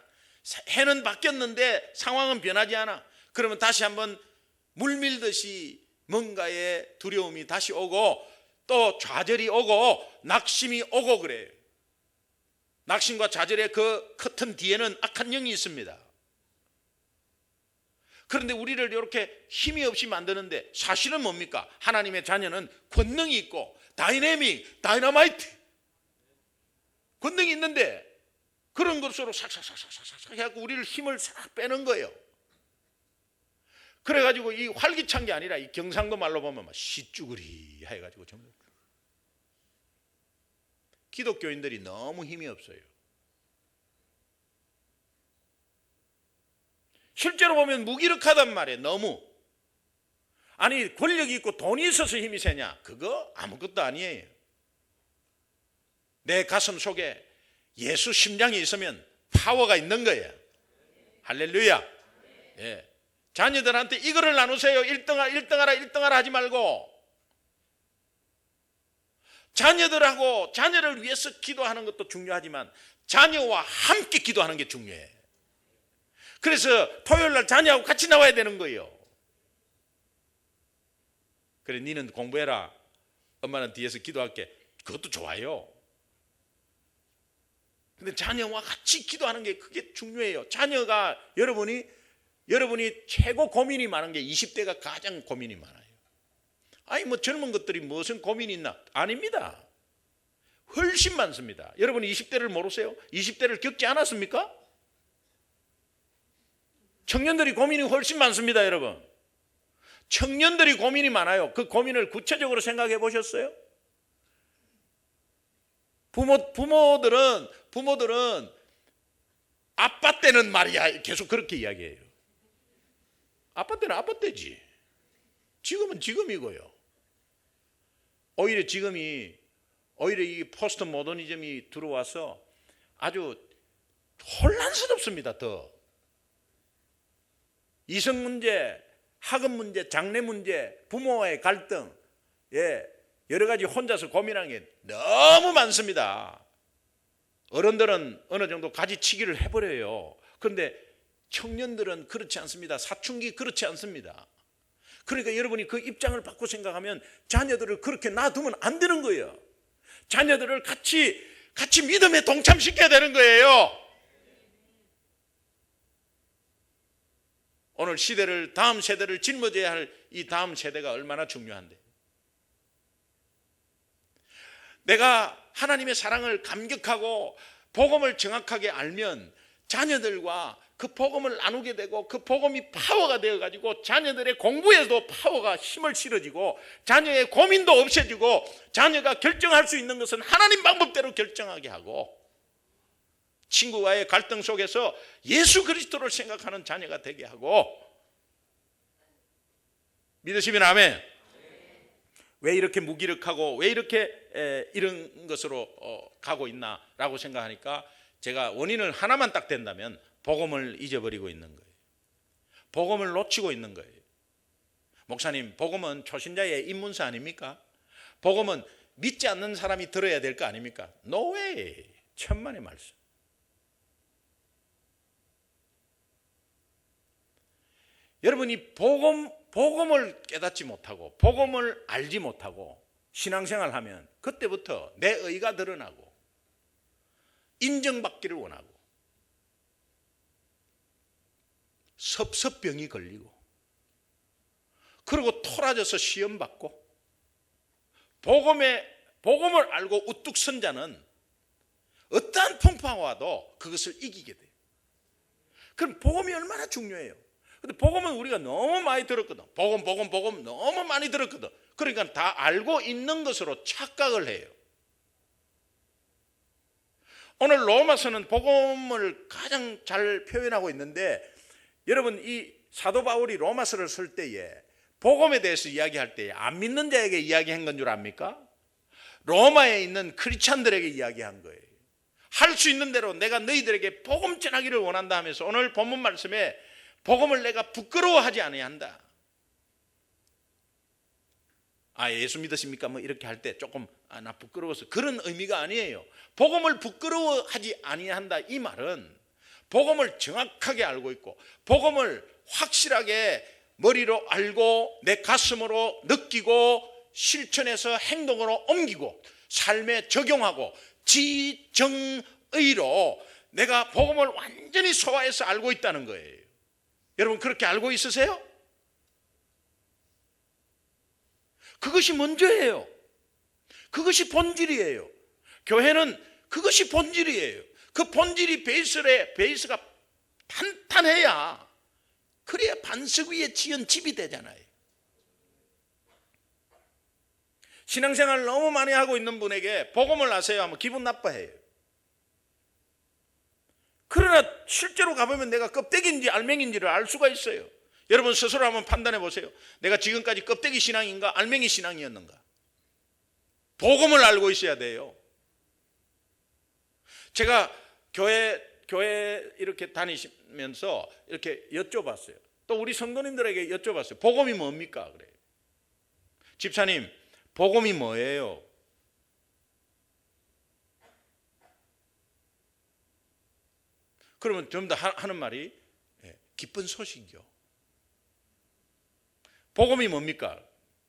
해는 바뀌었는데 상황은 변하지 않아. 그러면 다시 한번 물밀듯이 뭔가의 두려움이 다시 오고 또 좌절이 오고 낙심이 오고 그래요. 낙심과 좌절의 그 커튼 뒤에는 악한 영이 있습니다. 그런데 우리를 이렇게 힘이 없이 만드는데 사실은 뭡니까? 하나님의 자녀는 권능이 있고 다이너마이트 권능이 있는데 그런 것으로 삭삭삭삭삭 해갖고 우리를 힘을 싹 빼는 거예요. 그래가지고 이 활기찬 게 아니라 이 경상도 말로 보면 막 시쭈구리 해가지고 전부 기독교인들이 너무 힘이 없어요. 실제로 보면 무기력하단 말이에요. 너무. 아니 권력이 있고 돈이 있어서 힘이 세냐? 그거 아무것도 아니에요. 내 가슴 속에 예수 심장이 있으면 파워가 있는 거예요. 할렐루야. 예. 자녀들한테 이거를 나누세요. 1등하라 하지 말고 자녀를 위해서 기도하는 것도 중요하지만 자녀와 함께 기도하는 게 중요해. 그래서 토요일 날 자녀하고 같이 나와야 되는 거예요. 그래, 니는 공부해라. 엄마는 뒤에서 기도할게. 그것도 좋아요. 근데 자녀와 같이 기도하는 게 그게 중요해요. 자녀가 여러분이 최고 고민이 많은 게 20대가 가장 고민이 많아요. 아니 뭐 젊은 것들이 무슨 고민이 있나? 아닙니다. 훨씬 많습니다. 여러분이 20대를 모르세요? 20대를 겪지 않았습니까? 청년들이 고민이 훨씬 많습니다. 여러분, 청년들이 고민이 많아요. 그 고민을 구체적으로 생각해 보셨어요? 부모들은 아빠 때는 말이야 계속 그렇게 이야기해요. 아빠 때는 아빠 때지. 지금은 지금이고요. 오히려 이 포스트 모더니즘이 들어와서 아주 혼란스럽습니다. 더 이성 문제, 학업 문제, 장래 문제, 부모와의 갈등, 여러 가지 혼자서 고민하는 게 너무 많습니다. 어른들은 어느 정도 가지치기를 해버려요. 그런데 청년들은 그렇지 않습니다. 사춘기 그렇지 않습니다. 그러니까 여러분이 그 입장을 바꿔 생각하면 자녀들을 그렇게 놔두면 안 되는 거예요. 자녀들을 같이 믿음에 동참시켜야 되는 거예요. 오늘 다음 세대를 짊어져야 할 이 다음 세대가 얼마나 중요한데, 내가 하나님의 사랑을 감격하고 복음을 정확하게 알면 자녀들과 그 복음을 나누게 되고 그 복음이 파워가 되어가지고 자녀들의 공부에도 파워가 힘을 실어지고 자녀의 고민도 없애지고 자녀가 결정할 수 있는 것은 하나님 방법대로 결정하게 하고 친구와의 갈등 속에서 예수 그리스도를 생각하는 자녀가 되게 하고. 믿으시면 아멘. 왜 이렇게 무기력하고 왜 이렇게 이런 것으로 가고 있나라고 생각하니까 제가 원인을 하나만 딱 댄다면 복음을 잊어버리고 있는 거예요. 복음을 놓치고 있는 거예요. 목사님, 복음은 초신자의 입문서 아닙니까? 복음은 믿지 않는 사람이 들어야 될 거 아닙니까? No way. 천만의 말씀. 여러분이 복음을 깨닫지 못하고 복음을 알지 못하고 신앙생활하면 그때부터 내 의가 드러나고 인정받기를 원하고 섭섭병이 걸리고 그리고 토라져서 시험받고 복음을 알고 우뚝 선 자는 어떠한 풍파가 와도 그것을 이기게 돼요. 그럼 복음이 얼마나 중요해요. 근데 복음은 우리가 너무 많이 들었거든. 복음 너무 많이 들었거든. 그러니까 다 알고 있는 것으로 착각을 해요. 오늘 로마서는 복음을 가장 잘 표현하고 있는데 여러분, 이 사도 바울이 로마서를 쓸 때에 복음에 대해서 이야기할 때에 안 믿는 자에게 이야기한 건 줄 압니까? 로마에 있는 크리스찬들에게 이야기한 거예요. 할 수 있는 대로 내가 너희들에게 복음 전하기를 원한다 하면서 오늘 본문 말씀에 복음을 내가 부끄러워하지 아니한다. 예수 믿으십니까? 뭐 이렇게 할 때 조금 나 부끄러워서 그런 의미가 아니에요. 복음을 부끄러워하지 아니한다 이 말은 복음을 정확하게 알고 있고 복음을 확실하게 머리로 알고 내 가슴으로 느끼고 실천해서 행동으로 옮기고 삶에 적용하고 지정의로 내가 복음을 완전히 소화해서 알고 있다는 거예요. 여러분 그렇게 알고 있으세요? 그것이 먼저예요. 그것이 본질이에요. 교회는 그것이 본질이에요. 그 본질이 베이스가 탄탄해야 그래야 반석 위에 지은 집이 되잖아요. 신앙생활을 너무 많이 하고 있는 분에게 복음을 아세요 하면 기분 나빠해요. 그러나 실제로 가보면 내가 껍데기인지 알맹이인지를 알 수가 있어요. 여러분 스스로 한번 판단해 보세요. 내가 지금까지 껍데기 신앙인가 알맹이 신앙이었는가? 복음을 알고 있어야 돼요. 제가 교회 이렇게 다니시면서 이렇게 여쭤봤어요. 또 우리 성도님들에게 여쭤봤어요. 복음이 뭡니까? 그래요. 집사님, 복음이 뭐예요? 그러면 전부 다 하는 말이 기쁜 소식이요. 복음이 뭡니까?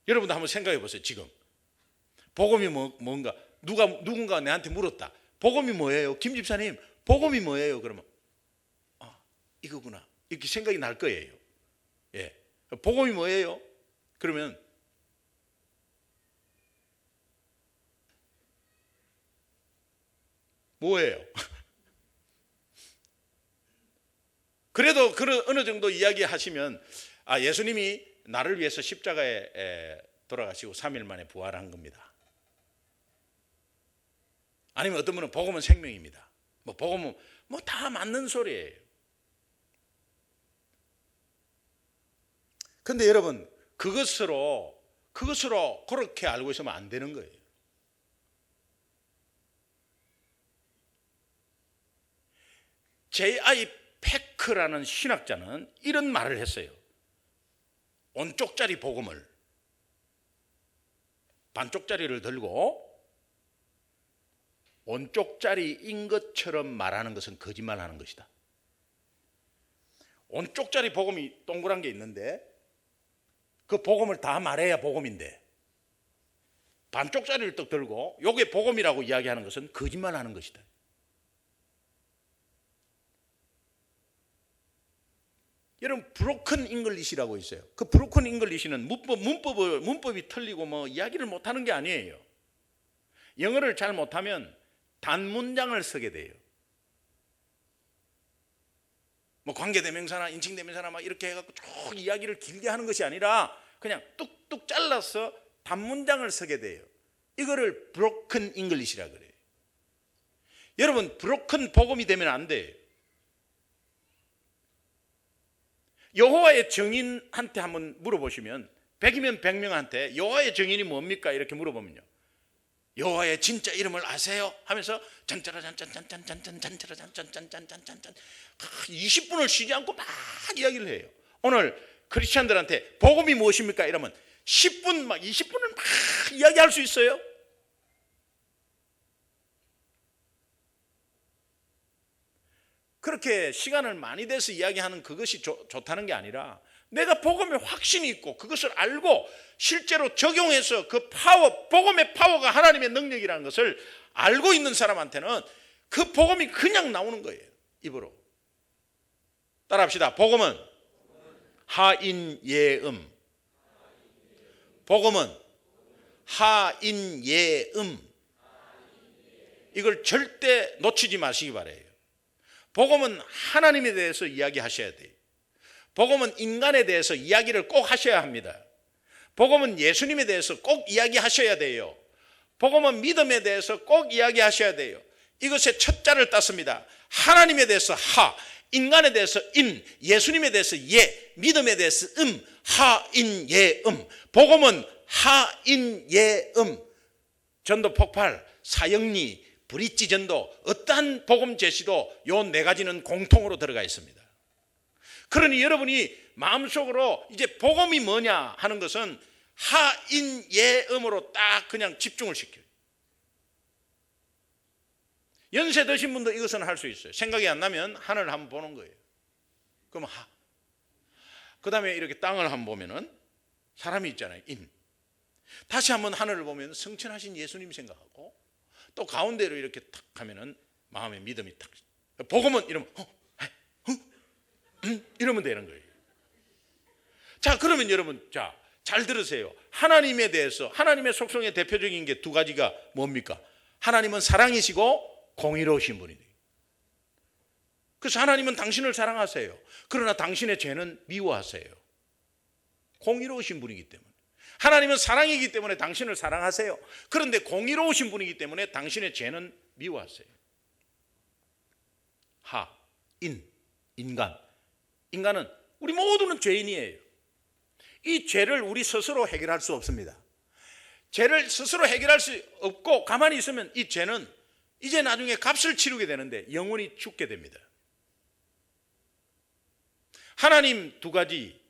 여러분도 한번 생각해 보세요. 지금 복음이 뭔가 누군가 내한테 물었다. 복음이 뭐예요? 김 집사님, 복음이 뭐예요? 그러면 이거구나 이렇게 생각이 날 거예요. 복음이 뭐예요? 그러면 뭐예요? 그래도 어느 정도 이야기하시면 예수님이 나를 위해서 십자가에 돌아가시고 3일 만에 부활한 겁니다. 아니면 어떤 분은 복음은 생명입니다. 복음은 다 맞는 소리예요. 근데 여러분 그것으로 그렇게 알고 있으면 안 되는 거예요. J.I. 패크라는 신학자는 이런 말을 했어요. 온쪽짜리 복음을 반쪽짜리를 들고 온쪽짜리인 것처럼 말하는 것은 거짓말하는 것이다. 온쪽짜리 복음이 동그란 게 있는데 그 복음을 다 말해야 복음인데 반쪽짜리를 딱 들고 요게 복음이라고 이야기하는 것은 거짓말하는 것이다. 여러분 브로큰 잉글리시라고 있어요. 그 브로큰 잉글리시는 문법이 틀리고 이야기를 못하는 게 아니에요. 영어를 잘 못하면 단문장을 쓰게 돼요. 관계대명사나 인칭대명사나 이렇게 해갖고 쭉 이야기를 길게 하는 것이 아니라 그냥 뚝뚝 잘라서 단문장을 쓰게 돼요. 이거를 브로큰 잉글리시라 그래요. 여러분 브로큰 복음이 되면 안 돼요. 여호와의 증인한테 한번 물어보시면 100이면 100명한테 여호와의 증인이 뭡니까? 이렇게 물어보면요. 여호와의 진짜 이름을 아세요? 하면서 짠짜라짠짠짠짠짠짠짠짠짠짠짠짠 20분을 쉬지 않고 막 이야기를 해요. 오늘 크리스찬들한테 복음이 무엇입니까? 이러면 10분 20분을 막 이야기할 수 있어요. 그렇게 시간을 많이 내서 이야기하는 그것이 좋다는 게 아니라 내가 복음에 확신이 있고 그것을 알고 실제로 적용해서 그 복음의 파워가 하나님의 능력이라는 것을 알고 있는 사람한테는 그 복음이 그냥 나오는 거예요. 입으로. 따라합시다. 복음은 하인예음. 복음은 하인예음. 이걸 절대 놓치지 마시기 바라요. 복음은 하나님에 대해서 이야기하셔야 돼요. 복음은 인간에 대해서 이야기를 꼭 하셔야 합니다. 복음은 예수님에 대해서 꼭 이야기하셔야 돼요. 복음은 믿음에 대해서 꼭 이야기하셔야 돼요. 이것의 첫 자를 땄습니다. 하나님에 대해서 하, 인간에 대해서 인, 예수님에 대해서 예, 믿음에 대해서 하인 예음. 복음은 하인 예음. 전도 폭발, 사형리, 브릿지 전도, 어떠한 복음 제시도 요 네 가지는 공통으로 들어가 있습니다. 그러니 여러분이 마음속으로 이제 복음이 뭐냐 하는 것은 하인예음으로 딱 그냥 집중을 시켜요. 연세 드신 분도 이것은 할 수 있어요. 생각이 안 나면 하늘을 한번 보는 거예요. 그럼 하. 그 다음에 이렇게 땅을 한번 보면은 사람이 있잖아요. 인. 다시 한번 하늘을 보면 성천하신 예수님 생각하고, 또 가운데로 이렇게 탁 하면은 마음의 믿음이 탁. 복음은 이러면 이러면 되는 거예요. 자, 그러면 여러분, 자, 잘 들으세요. 하나님에 대해서, 하나님의 속성의 대표적인 게 두 가지가 뭡니까? 하나님은 사랑이시고 공의로우신 분이에요. 그래서 하나님은 당신을 사랑하세요. 그러나 당신의 죄는 미워하세요. 공의로우신 분이기 때문에. 하나님은 사랑이기 때문에 당신을 사랑하세요. 그런데 공의로우신 분이기 때문에 당신의 죄는 미워하세요. 인간. 인간은, 우리 모두는 죄인이에요. 이 죄를 우리 스스로 해결할 수 없습니다. 죄를 스스로 해결할 수 없고 가만히 있으면 이 죄는 이제 나중에 값을 치르게 되는데 영원히 죽게 됩니다. 하나님 두 가지,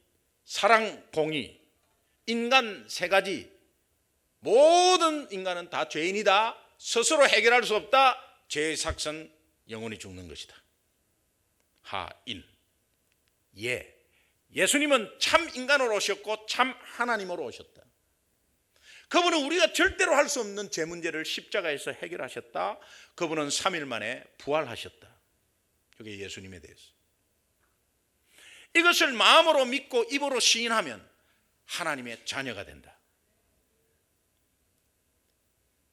사랑, 공의, 인간 세 가지, 모든 인간은 다 죄인이다. 스스로 해결할 수 없다. 죄의 삭선, 영원히 죽는 것이다. 예수님은 참 인간으로 오셨고 참 하나님으로 오셨다. 그분은 우리가 절대로 할 수 없는 죄 문제를 십자가에서 해결하셨다. 그분은 3일 만에 부활하셨다. 이게 예수님에 대해서. 이것을 마음으로 믿고 입으로 시인하면 하나님의 자녀가 된다.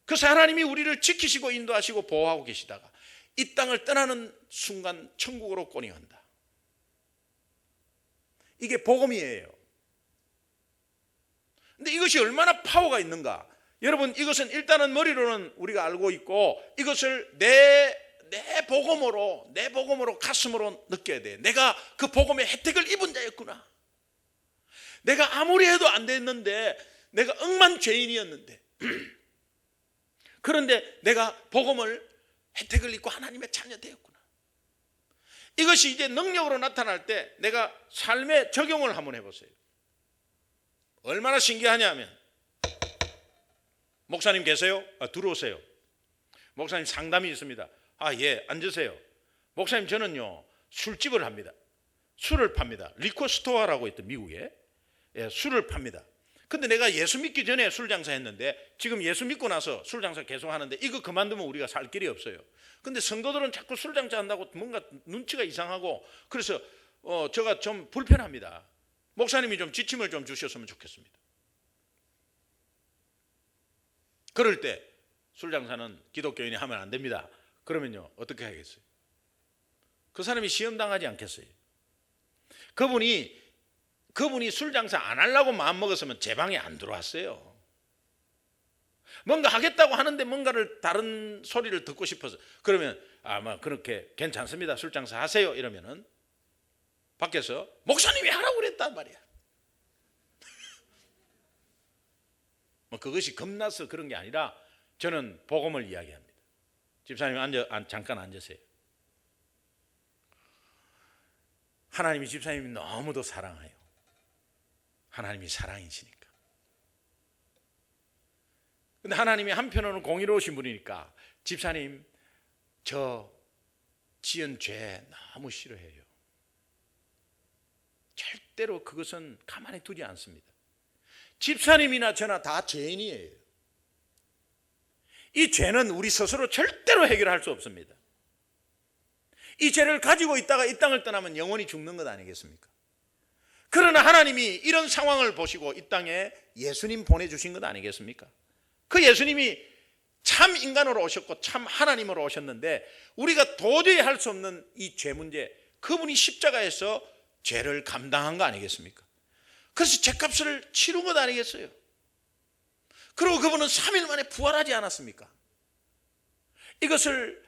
그래서 하나님이 우리를 지키시고 인도하시고 보호하고 계시다가 이 땅을 떠나는 순간 천국으로 꼬리간다. 이게 복음이에요. 근데 이것이 얼마나 파워가 있는가? 여러분, 이것은 일단은 머리로는 우리가 알고 있고 이것을 내 복음으로 가슴으로 느껴야 돼. 내가 그 복음의 혜택을 입은 자였구나. 내가 아무리 해도 안 됐는데, 내가 억만죄인이었는데 그런데 내가 복음을 혜택을 입고 하나님의 자녀 되었구나. 이것이 이제 능력으로 나타날 때 내가 삶에 적용을 한번 해보세요. 얼마나 신기하냐면, 목사님 계세요? 들어오세요. 목사님 상담이 있습니다. 예, 앉으세요. 목사님, 저는요 술집을 합니다. 술을 팝니다. 리코 스토어라고 있던 미국에, 술을 팝니다. 근데 내가 예수 믿기 전에 술 장사했는데 지금 예수 믿고 나서 술 장사 계속 하는데 이거 그만두면 우리가 살 길이 없어요. 근데 성도들은 자꾸 술 장사한다고 뭔가 눈치가 이상하고, 그래서 제가 좀 불편합니다. 목사님이 좀 지침을 좀 주셨으면 좋겠습니다. 그럴 때 술 장사는 기독교인이 하면 안 됩니다. 그러면요 어떻게 하겠어요? 그 사람이 시험 당하지 않겠어요? 그분이 술 장사 안 하려고 마음 먹었으면 제 방에 안 들어왔어요. 뭔가 하겠다고 하는데 뭔가를 다른 소리를 듣고 싶어서, 그러면 그렇게 괜찮습니다. 술 장사 하세요. 이러면은 밖에서 목사님이 하라고 그랬단 말이야. 그것이 겁나서 그런 게 아니라 저는 복음을 이야기합니다. 집사님 잠깐 앉으세요. 하나님이 집사님이 너무도 사랑해요. 하나님이 사랑이시니까. 근데 하나님이 한편으로는 공의로우신 분이니까, 집사님 저 지은 죄 너무 싫어해요. 절대로 그것은 가만히 두지 않습니다. 집사님이나 저나 다 죄인이에요. 이 죄는 우리 스스로 절대로 해결할 수 없습니다. 이 죄를 가지고 있다가 이 땅을 떠나면 영원히 죽는 것 아니겠습니까? 그러나 하나님이 이런 상황을 보시고 이 땅에 예수님 보내주신 것 아니겠습니까? 그 예수님이 참 인간으로 오셨고 참 하나님으로 오셨는데 우리가 도저히 할 수 없는 이 죄 문제, 그분이 십자가에서 죄를 감당한 거 아니겠습니까? 그래서 죄값을 치른 것 아니겠어요? 그리고 그분은 3일 만에 부활하지 않았습니까? 이것을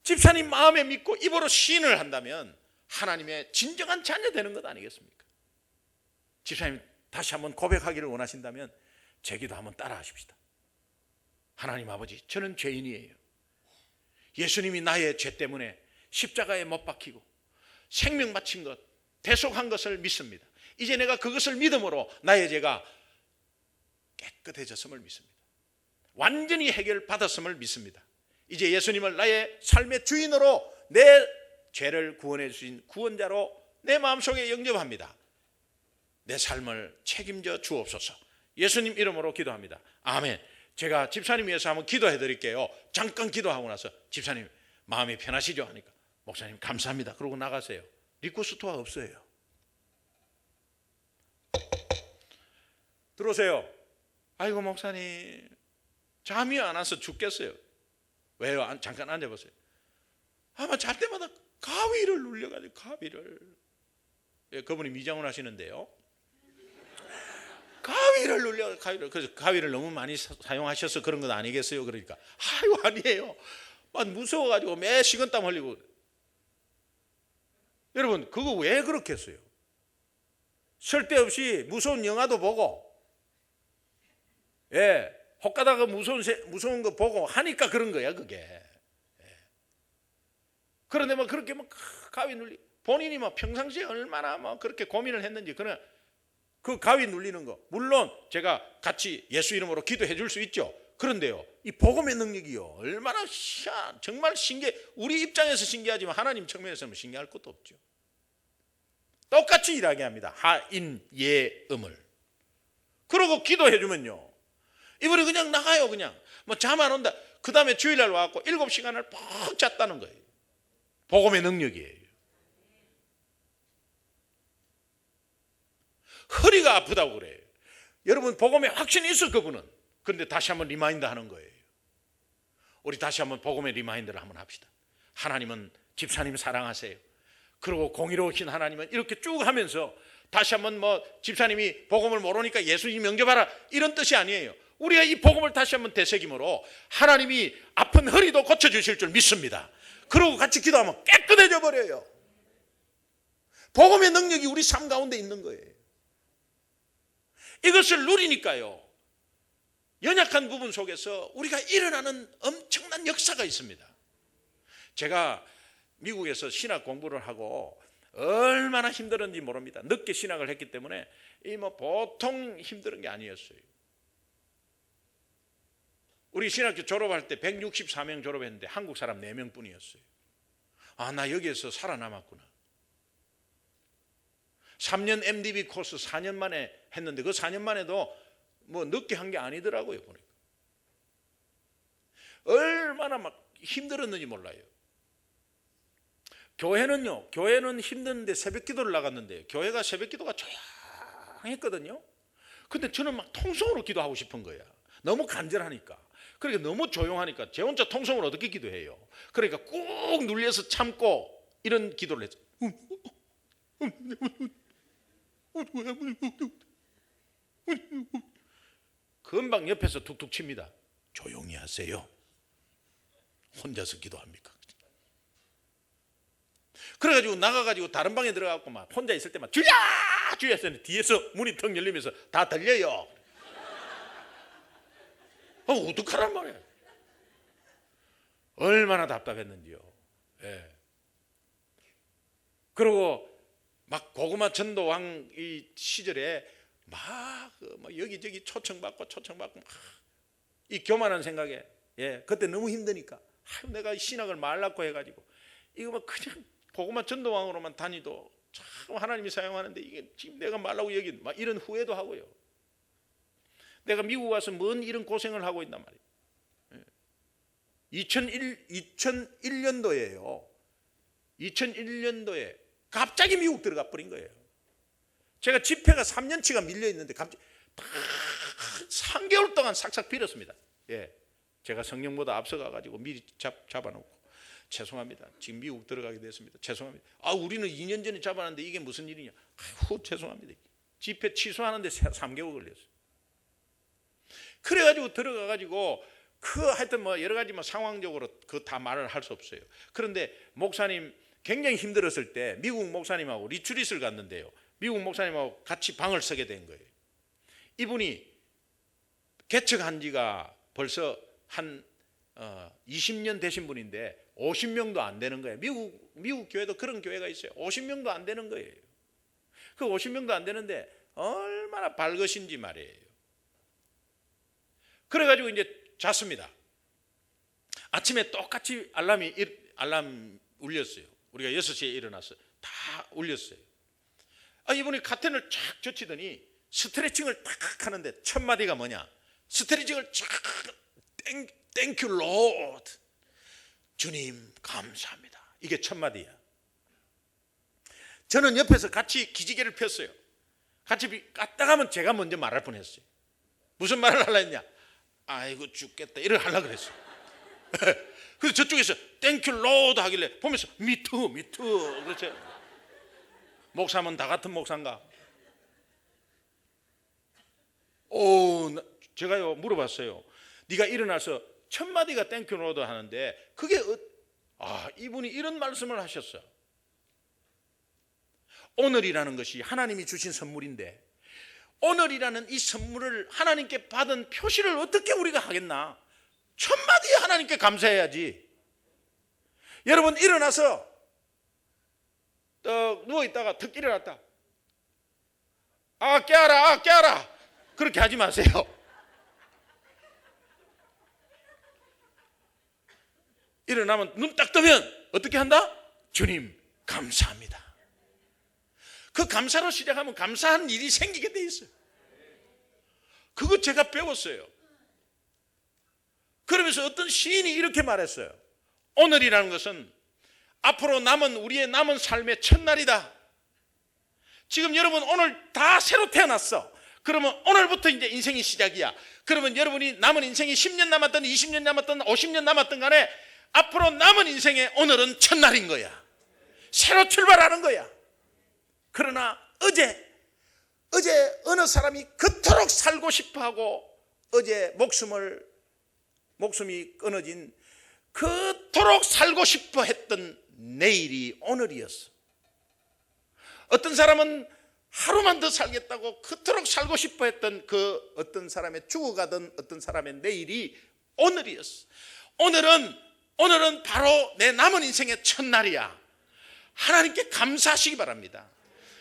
집사님 마음에 믿고 입으로 시인을 한다면 하나님의 진정한 자녀 되는 것 아니겠습니까? 집사님 다시 한번 고백하기를 원하신다면 제 기도 한번 따라 하십시다. 하나님 아버지, 저는 죄인이에요. 예수님이 나의 죄 때문에 십자가에 못 박히고 생명 바친 것, 대속한 것을 믿습니다. 이제 내가 그것을 믿음으로 나의 죄가 깨끗해졌음을 믿습니다. 완전히 해결받았음을 믿습니다. 이제 예수님을 나의 삶의 주인으로, 내 죄를 구원해 주신 구원자로 내 마음속에 영접합니다. 내 삶을 책임져 주옵소서. 예수님 이름으로 기도합니다. 아멘. 제가 집사님 위해서 한번 기도해 드릴게요. 잠깐 기도하고 나서 집사님 마음이 편하시죠? 하니까 목사님 감사합니다. 그러고 나가세요. 리퀘스트가 없어요. 들어오세요. 아이고 목사님 잠이 안 와서 죽겠어요. 왜요? 잠깐 앉아보세요. 아마 잘 때마다 가위를 눌려가지고 가위를, 예, 그분이 미장원 하시는데요. 가위를 눌려, 그래서 가위를 너무 많이 사용하셔서 그런 건 아니겠어요? 그러니까 아이고 아니에요. 막 무서워가지고 매 식은땀 흘리고. 여러분 그거 왜 그렇게 했어요? 쓸데없이 무서운 영화도 보고, 예, 혹 가다가 무서운 거 보고 하니까 그런 거야 그게. 예. 그런데 막 그렇게 막 가위 눌리, 본인이 막 평상시에 얼마나 막 그렇게 고민을 했는지, 그러나 그 가위 눌리는 거, 물론 제가 같이 예수 이름으로 기도해 줄 수 있죠. 그런데요, 이 복음의 능력이요 얼마나 정말 신기해. 우리 입장에서 신기하지만 하나님 측면에서는 신기할 것도 없죠. 똑같이 일하게 합니다. 하인 예음을. 그러고 기도해 주면요, 이분이 그냥 나가요. 그냥 뭐 잠 안 온다. 그 다음에 주일날 와갖고 7시간을 푹 잤다는 거예요. 복음의 능력이에요. 허리가 아프다고 그래요. 여러분 복음에 확신이 있을 그분은. 그런데 다시 한번 리마인드 하는 거예요. 우리 다시 한번 복음의 리마인드를 한번 합시다. 하나님은 집사님 사랑하세요. 그리고 공의로우신 하나님은 이렇게 쭉 하면서 다시 한번 뭐 집사님이 복음을 모르니까 예수님 영접하라 이런 뜻이 아니에요. 우리가 이 복음을 다시 한번 되새김으로 하나님이 아픈 허리도 고쳐주실 줄 믿습니다. 그러고 같이 기도하면 깨끗해져 버려요. 복음의 능력이 우리 삶 가운데 있는 거예요. 이것을 누리니까요, 연약한 부분 속에서 우리가 일어나는 엄청난 역사가 있습니다. 제가 미국에서 신학 공부를 하고 얼마나 힘들었는지 모릅니다. 늦게 신학을 했기 때문에 이 뭐 보통 힘든 게 아니었어요. 우리 신학교 졸업할 때 164명 졸업했는데 한국 사람 4명 뿐이었어요. 아, 나 여기에서 살아남았구나. 3년 MDB 코스 4년 만에 했는데 그 4년 만에도 뭐 늦게 한 게 아니더라고요. 보니까 얼마나 막 힘들었는지 몰라요. 교회는 힘든데 새벽 기도를 나갔는데 교회가 새벽 기도가 조용했거든요. 근데 저는 막 통성으로 기도하고 싶은 거야. 너무 간절하니까. 그러니까 너무 조용하니까 제 혼자 통성으로 어떻게 기도해요? 그러니까 꾹 눌려서 참고 이런 기도를 했죠. 금방 옆에서 툭툭 칩니다. 조용히 하세요. 혼자서 기도합니까? 그래가지고 나가가지고 다른 방에 들어가고 막 혼자 있을 때만 주야 했더니 뒤에서 문이 턱 열리면서 다 들려요. 어떡하란 말이야. 얼마나 답답했는지요. 예. 그리고 막 고구마 전도왕 이 시절에 막 여기저기 초청받고 막 이 교만한 생각에, 예, 그때 너무 힘드니까 내가 신학을 말라고 해가지고 이거 막 그냥 고구마 전도왕으로만 다니도 참 하나님이 사용하는데 이게 지금 내가 말라고 여기 막 이런 후회도 하고요. 내가 미국 와서 뭔 이런 고생을 하고 있단 말이에요. 2001년도에요. 2001년도에 갑자기 미국 들어가 버린 거예요. 제가 집회가 3년치가 밀려 있는데 갑자기 3개월 동안 싹싹 빌었습니다. 예, 제가 성령보다 앞서가가지고 미리 잡아놓고 죄송합니다. 지금 미국 들어가게 됐습니다. 죄송합니다. 우리는 2년 전에 잡아놨는데 이게 무슨 일이냐. 죄송합니다. 집회 취소하는데 3개월 걸렸어요. 그래가지고 들어가가지고 하여튼 뭐 여러 가지 뭐 상황적으로 그 다 말을 할 수 없어요. 그런데 목사님 굉장히 힘들었을 때 미국 목사님하고 리트릿을 갔는데요. 미국 목사님하고 같이 방을 쓰게 된 거예요. 이분이 개척한 지가 벌써 한 20년 되신 분인데 50명도 안 되는 거예요. 미국 교회도 그런 교회가 있어요. 50명도 안 되는 거예요. 그 50명도 안 되는데 얼마나 밝으신지 말이에요. 그래가지고 이제 잤습니다. 아침에 똑같이 알람 울렸어요. 우리가 6시에 일어나서 다 울렸어요. 이분이 카텐을 쫙 젖히더니 스트레칭을 딱 하는데 첫 마디가 뭐냐? 스트레칭을 쫙 땡큐 로드, 주님 감사합니다. 이게 첫 마디야. 저는 옆에서 같이 기지개를 폈어요. 같이 갔다 가면 제가 먼저 말할 뻔했어요. 무슨 말을 하려 했냐? 아이고 죽겠다 이걸 하려고 그랬어요. 그래서 저쪽에서 땡큐 로드 하길래 보면서 미투 그렇죠. 목사면 다 같은 목사인가? 제가요 물어봤어요. 네가 일어나서 첫 마디가 땡큐 로드 하는데 그게 이분이 이런 말씀을 하셨어. 오늘이라는 것이 하나님이 주신 선물인데 오늘이라는 이 선물을 하나님께 받은 표시를 어떻게 우리가 하겠나? 첫 마디에 하나님께 감사해야지. 여러분 일어나서 누워있다가 턱 일어났다. 깨어라 그렇게 하지 마세요. 일어나면 눈 딱 뜨면 어떻게 한다? 주님 감사합니다. 그 감사로 시작하면 감사한 일이 생기게 돼 있어요. 그거 제가 배웠어요. 그러면서 어떤 시인이 이렇게 말했어요. 오늘이라는 것은 앞으로 우리의 남은 삶의 첫날이다. 지금 여러분 오늘 다 새로 태어났어. 그러면 오늘부터 이제 인생이 시작이야. 그러면 여러분이 남은 인생이 10년 남았든 20년 남았든 50년 남았든 간에 앞으로 남은 인생의 오늘은 첫날인 거야. 새로 출발하는 거야. 그러나 어제 어느 사람이 그토록 살고 싶어하고 어제 목숨이 끊어진 그토록 살고 싶어 했던 내일이 오늘이었어. 어떤 사람은 하루만 더 살겠다고 그토록 살고 싶어 했던 그 어떤 사람의 죽어가던 어떤 사람의 내일이 오늘이었어. 오늘은 바로 내 남은 인생의 첫날이야. 하나님께 감사하시기 바랍니다.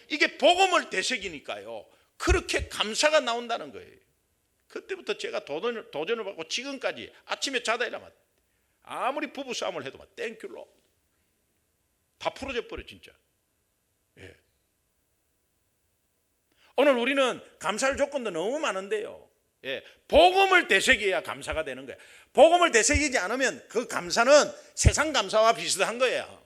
이게 복음을 되새기니까요. 그렇게 감사가 나온다는 거예요. 그때부터 제가 도전을 받고 지금까지 아침에 자다 일어나면 아무리 부부싸움을 해도 막 땡큐로 다 풀어져 버려 진짜. 예. 오늘 우리는 감사할 조건도 너무 많은데요. 예. 복음을 되새겨야 감사가 되는 거예요. 복음을 되새기지 않으면 그 감사는 세상 감사와 비슷한 거예요.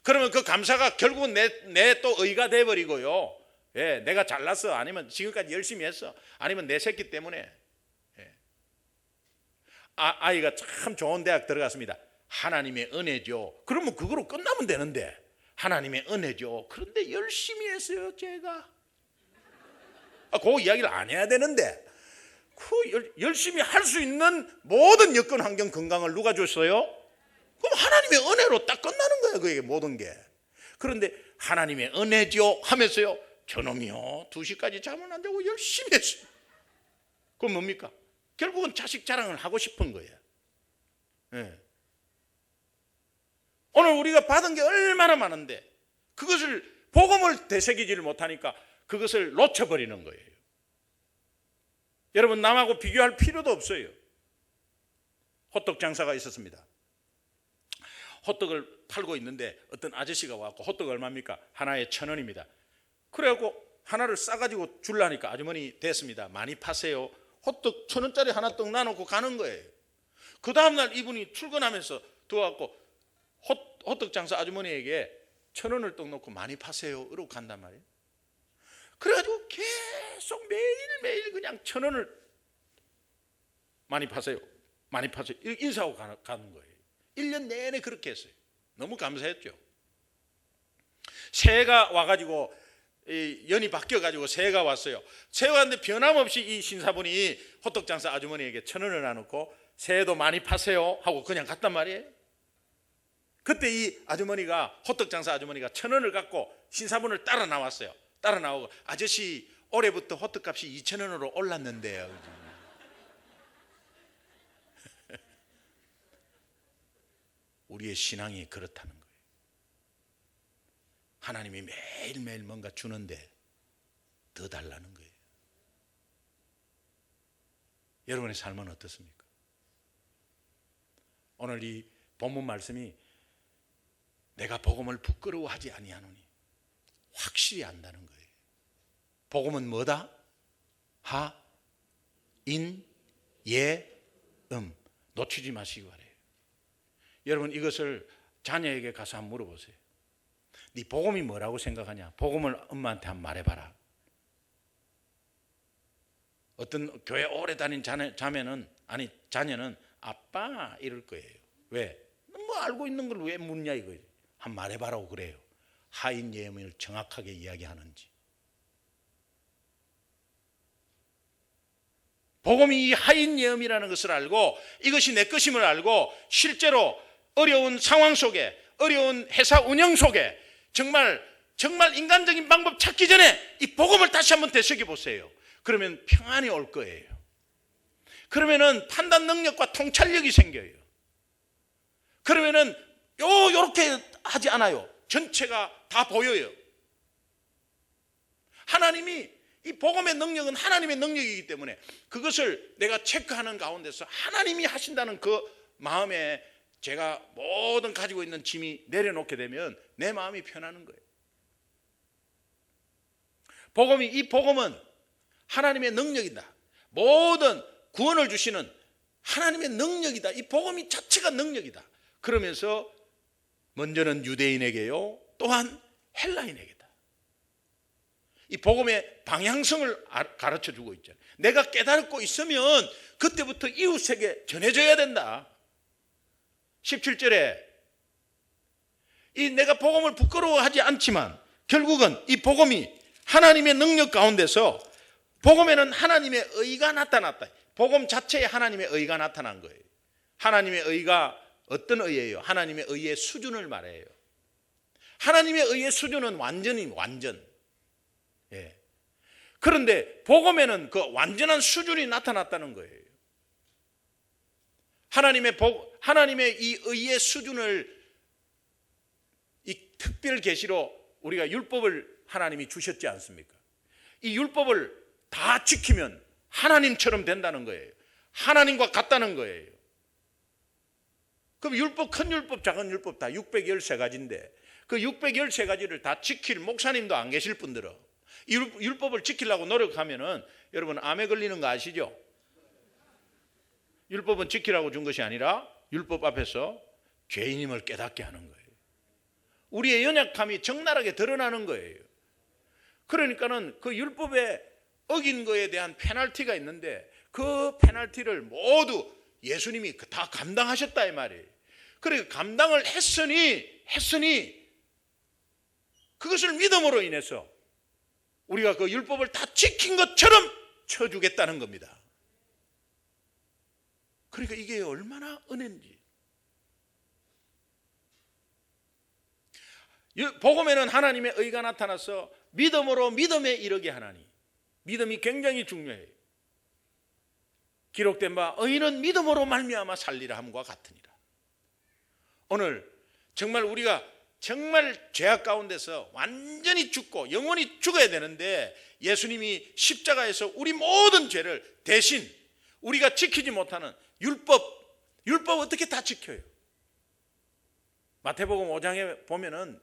그러면 그 감사가 결국은 내 또 의가 돼버리고요. 예, 내가 잘났어. 아니면 지금까지 열심히 했어. 아니면 내 새끼 때문에. 예. 아이가 참 좋은 대학 들어갔습니다. 하나님의 은혜죠. 그러면 그거로 끝나면 되는데 하나님의 은혜죠. 그런데 열심히 했어요 제가. 그 이야기를 안 해야 되는데 열심히 할 수 있는 모든 여건 환경 건강을 누가 줬어요? 그럼 하나님의 은혜로 딱 끝나는 거예요. 그게 모든 게. 그런데 하나님의 은혜죠 하면서요. 저놈이요 2시까지 잠을 안 자고 열심히 했어요. 그건 뭡니까? 결국은 자식 자랑을 하고 싶은 거예요. 네. 오늘 우리가 받은 게 얼마나 많은데 그것을 복음을 되새기지를 못하니까 그것을 놓쳐버리는 거예요. 여러분 남하고 비교할 필요도 없어요. 호떡 장사가 있었습니다. 호떡을 팔고 있는데 어떤 아저씨가 와서 호떡 얼마입니까? 하나에 1,000원입니다. 그래갖고 하나를 싸가지고 줄라니까 아주머니 됐습니다. 많이 파세요. 호떡 1,000원짜리 하나 떡 나놓고 가는 거예요. 그 다음날 이분이 출근하면서 들어와갖고 호떡 장사 아주머니에게 1,000원을 떡 놓고 많이 파세요. 이러고 간단 말이에요. 그래가지고 계속 매일매일 그냥 1,000원을 많이 파세요. 많이 파세요. 이렇게 인사하고 가는 거예요. 1년 내내 그렇게 했어요. 너무 감사했죠. 새해가 와가지고 연이 바뀌어가지고 새해가 왔어요. 새해가 왔는데 변함없이 이 신사분이 호떡 장사 아주머니에게 1,000원을 나놓고 새해도 많이 파세요 하고 그냥 갔단 말이에요. 그때 이 아주머니가 호떡 장사 아주머니가 1,000원을 갖고 신사분을 따라 나왔어요. 따라 나오고 아저씨 올해부터 호떡값이 2,000원으로 올랐는데요. 우리의 신앙이 그렇다는 거예요. 하나님이 매일매일 뭔가 주는데 더 달라는 거예요. 여러분의 삶은 어떻습니까? 오늘 이 본문 말씀이 내가 복음을 부끄러워하지 아니하노니 확실히 안다는 거예요. 복음은 뭐다? 하, 인, 예, 놓치지 마시기 바래요. 여러분 이것을 자녀에게 가서 한번 물어보세요. 네 복음이 뭐라고 생각하냐? 복음을 엄마한테 한번 말해봐라. 어떤 교회 오래 다닌 자녀는 아빠 이럴 거예요. 왜? 뭐 알고 있는 걸 왜 묻냐 이거예요. 한번 말해봐라고 그래요. 하인 예언을 정확하게 이야기하는지. 복음이 이 하인 예언이라는 것을 알고 이것이 내 것임을 알고 실제로 어려운 상황 속에 어려운 회사 운영 속에 정말 인간적인 방법 찾기 전에 이 복음을 다시 한번 되새겨 보세요. 그러면 평안이 올 거예요. 그러면은 판단 능력과 통찰력이 생겨요. 그러면은 요렇게 하지 않아요. 전체가 다 보여요. 하나님이 이 복음의 능력은 하나님의 능력이기 때문에 그것을 내가 체크하는 가운데서 하나님이 하신다는 그 마음에 제가 모든 가지고 있는 짐이 내려놓게 되면 내 마음이 편하는 거예요. 이 복음은 하나님의 능력이다. 모든 구원을 주시는 하나님의 능력이다. 이 복음이 자체가 능력이다. 그러면서 먼저는 유대인에게요, 또한 헬라인에게다. 이 복음의 방향성을 가르쳐 주고 있죠. 내가 깨닫고 있으면 그때부터 이웃에게 전해줘야 된다. 17절에 이 내가 복음을 부끄러워하지 않지만 결국은 이 복음이 하나님의 능력 가운데서 복음에는 하나님의 의가 나타났다. 복음 자체에 하나님의 의가 나타난 거예요. 하나님의 의가 어떤 의예요? 하나님의 의의 수준을 말해요. 하나님의 의의 수준은 완전. 예. 그런데 복음에는 그 완전한 수준이 나타났다는 거예요. 하나님의 이 의의 수준을 이 특별 계시로 우리가 율법을 하나님이 주셨지 않습니까? 이 율법을 다 지키면 하나님처럼 된다는 거예요. 하나님과 같다는 거예요. 그럼 율법, 큰 율법, 작은 율법 다 613가지인데 그 613가지를 다 지킬 목사님도 안 계실 분들은 이 율법을 지키려고 노력하면은 여러분 암에 걸리는 거 아시죠? 율법은 지키라고 준 것이 아니라 율법 앞에서 죄인임을 깨닫게 하는 거예요. 우리의 연약함이 적나라하게 드러나는 거예요. 그러니까는 그 율법에 어긴 거에 대한 페널티가 있는데 그 페널티를 모두 예수님이 다 감당하셨다 이 말이에요. 그러니까 감당을 했으니 그것을 믿음으로 인해서 우리가 그 율법을 다 지킨 것처럼 쳐주겠다는 겁니다. 그러니까 이게 얼마나 은혜인지. 복음에는 하나님의 의가 나타나서 믿음으로 믿음에 이르게 하나니 믿음이 굉장히 중요해요. 기록된 바 의인은 믿음으로 말미암아 살리라 함과 같으니라. 오늘 정말 우리가 정말 죄악 가운데서 완전히 죽고 영원히 죽어야 되는데 예수님이 십자가에서 우리 모든 죄를 대신 우리가 지키지 못하는 율법 어떻게 다 지켜요? 마태복음 5장에 보면은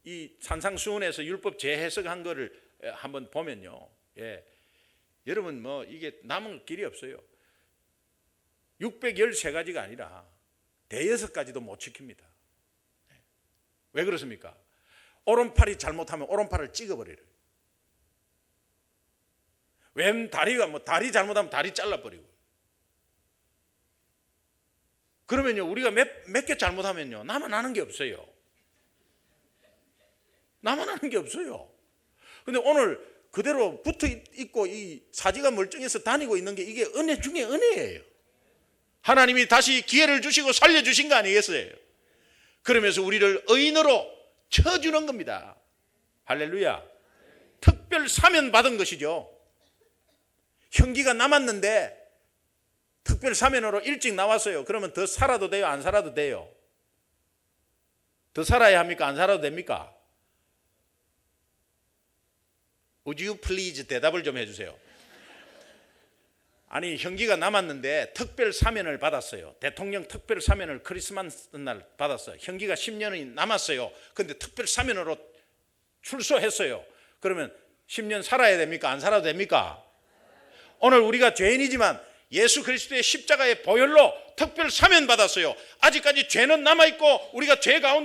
이 산상수훈에서 율법 재해석한 거를 한번 보면요. 예. 여러분 뭐 이게 남은 길이 없어요. 613가지가 아니라 대여섯 가지도 못 지킵니다. 왜 그렇습니까? 오른팔이 잘못하면 오른팔을 찍어버려요. 왼 다리가 다리 잘못하면 다리 잘라버리고. 그러면요 우리가 몇 개 잘못하면요 남아나는 게 없어요. 남아나는 게 없어요. 근데 오늘 그대로 붙어 있고 이 사지가 멀쩡해서 다니고 있는 게 이게 은혜 중에 은혜예요. 하나님이 다시 기회를 주시고 살려주신 거 아니겠어요? 그러면서 우리를 의인으로 쳐주는 겁니다. 할렐루야. 특별 사면 받은 것이죠. 형기가 남았는데 특별 사면으로 일찍 나왔어요. 그러면 더 살아도 돼요? 안 살아도 돼요? 더 살아야 합니까? 안 살아도 됩니까? Would you please 대답을 좀 해주세요. 아니 형기가 남았는데 특별 사면을 받았어요. 대통령 특별 사면을 크리스마스 날 받았어요. 형기가 10년이 남았어요. 근데 특별 사면으로 출소했어요. 그러면 10년 살아야 됩니까? 안 살아도 됩니까? 오늘 우리가 죄인이지만 예수 그리스도의 십자가의 보혈로 특별 사면 받았어요. 아직까지 죄는 남아있고 우리가 죄 가운데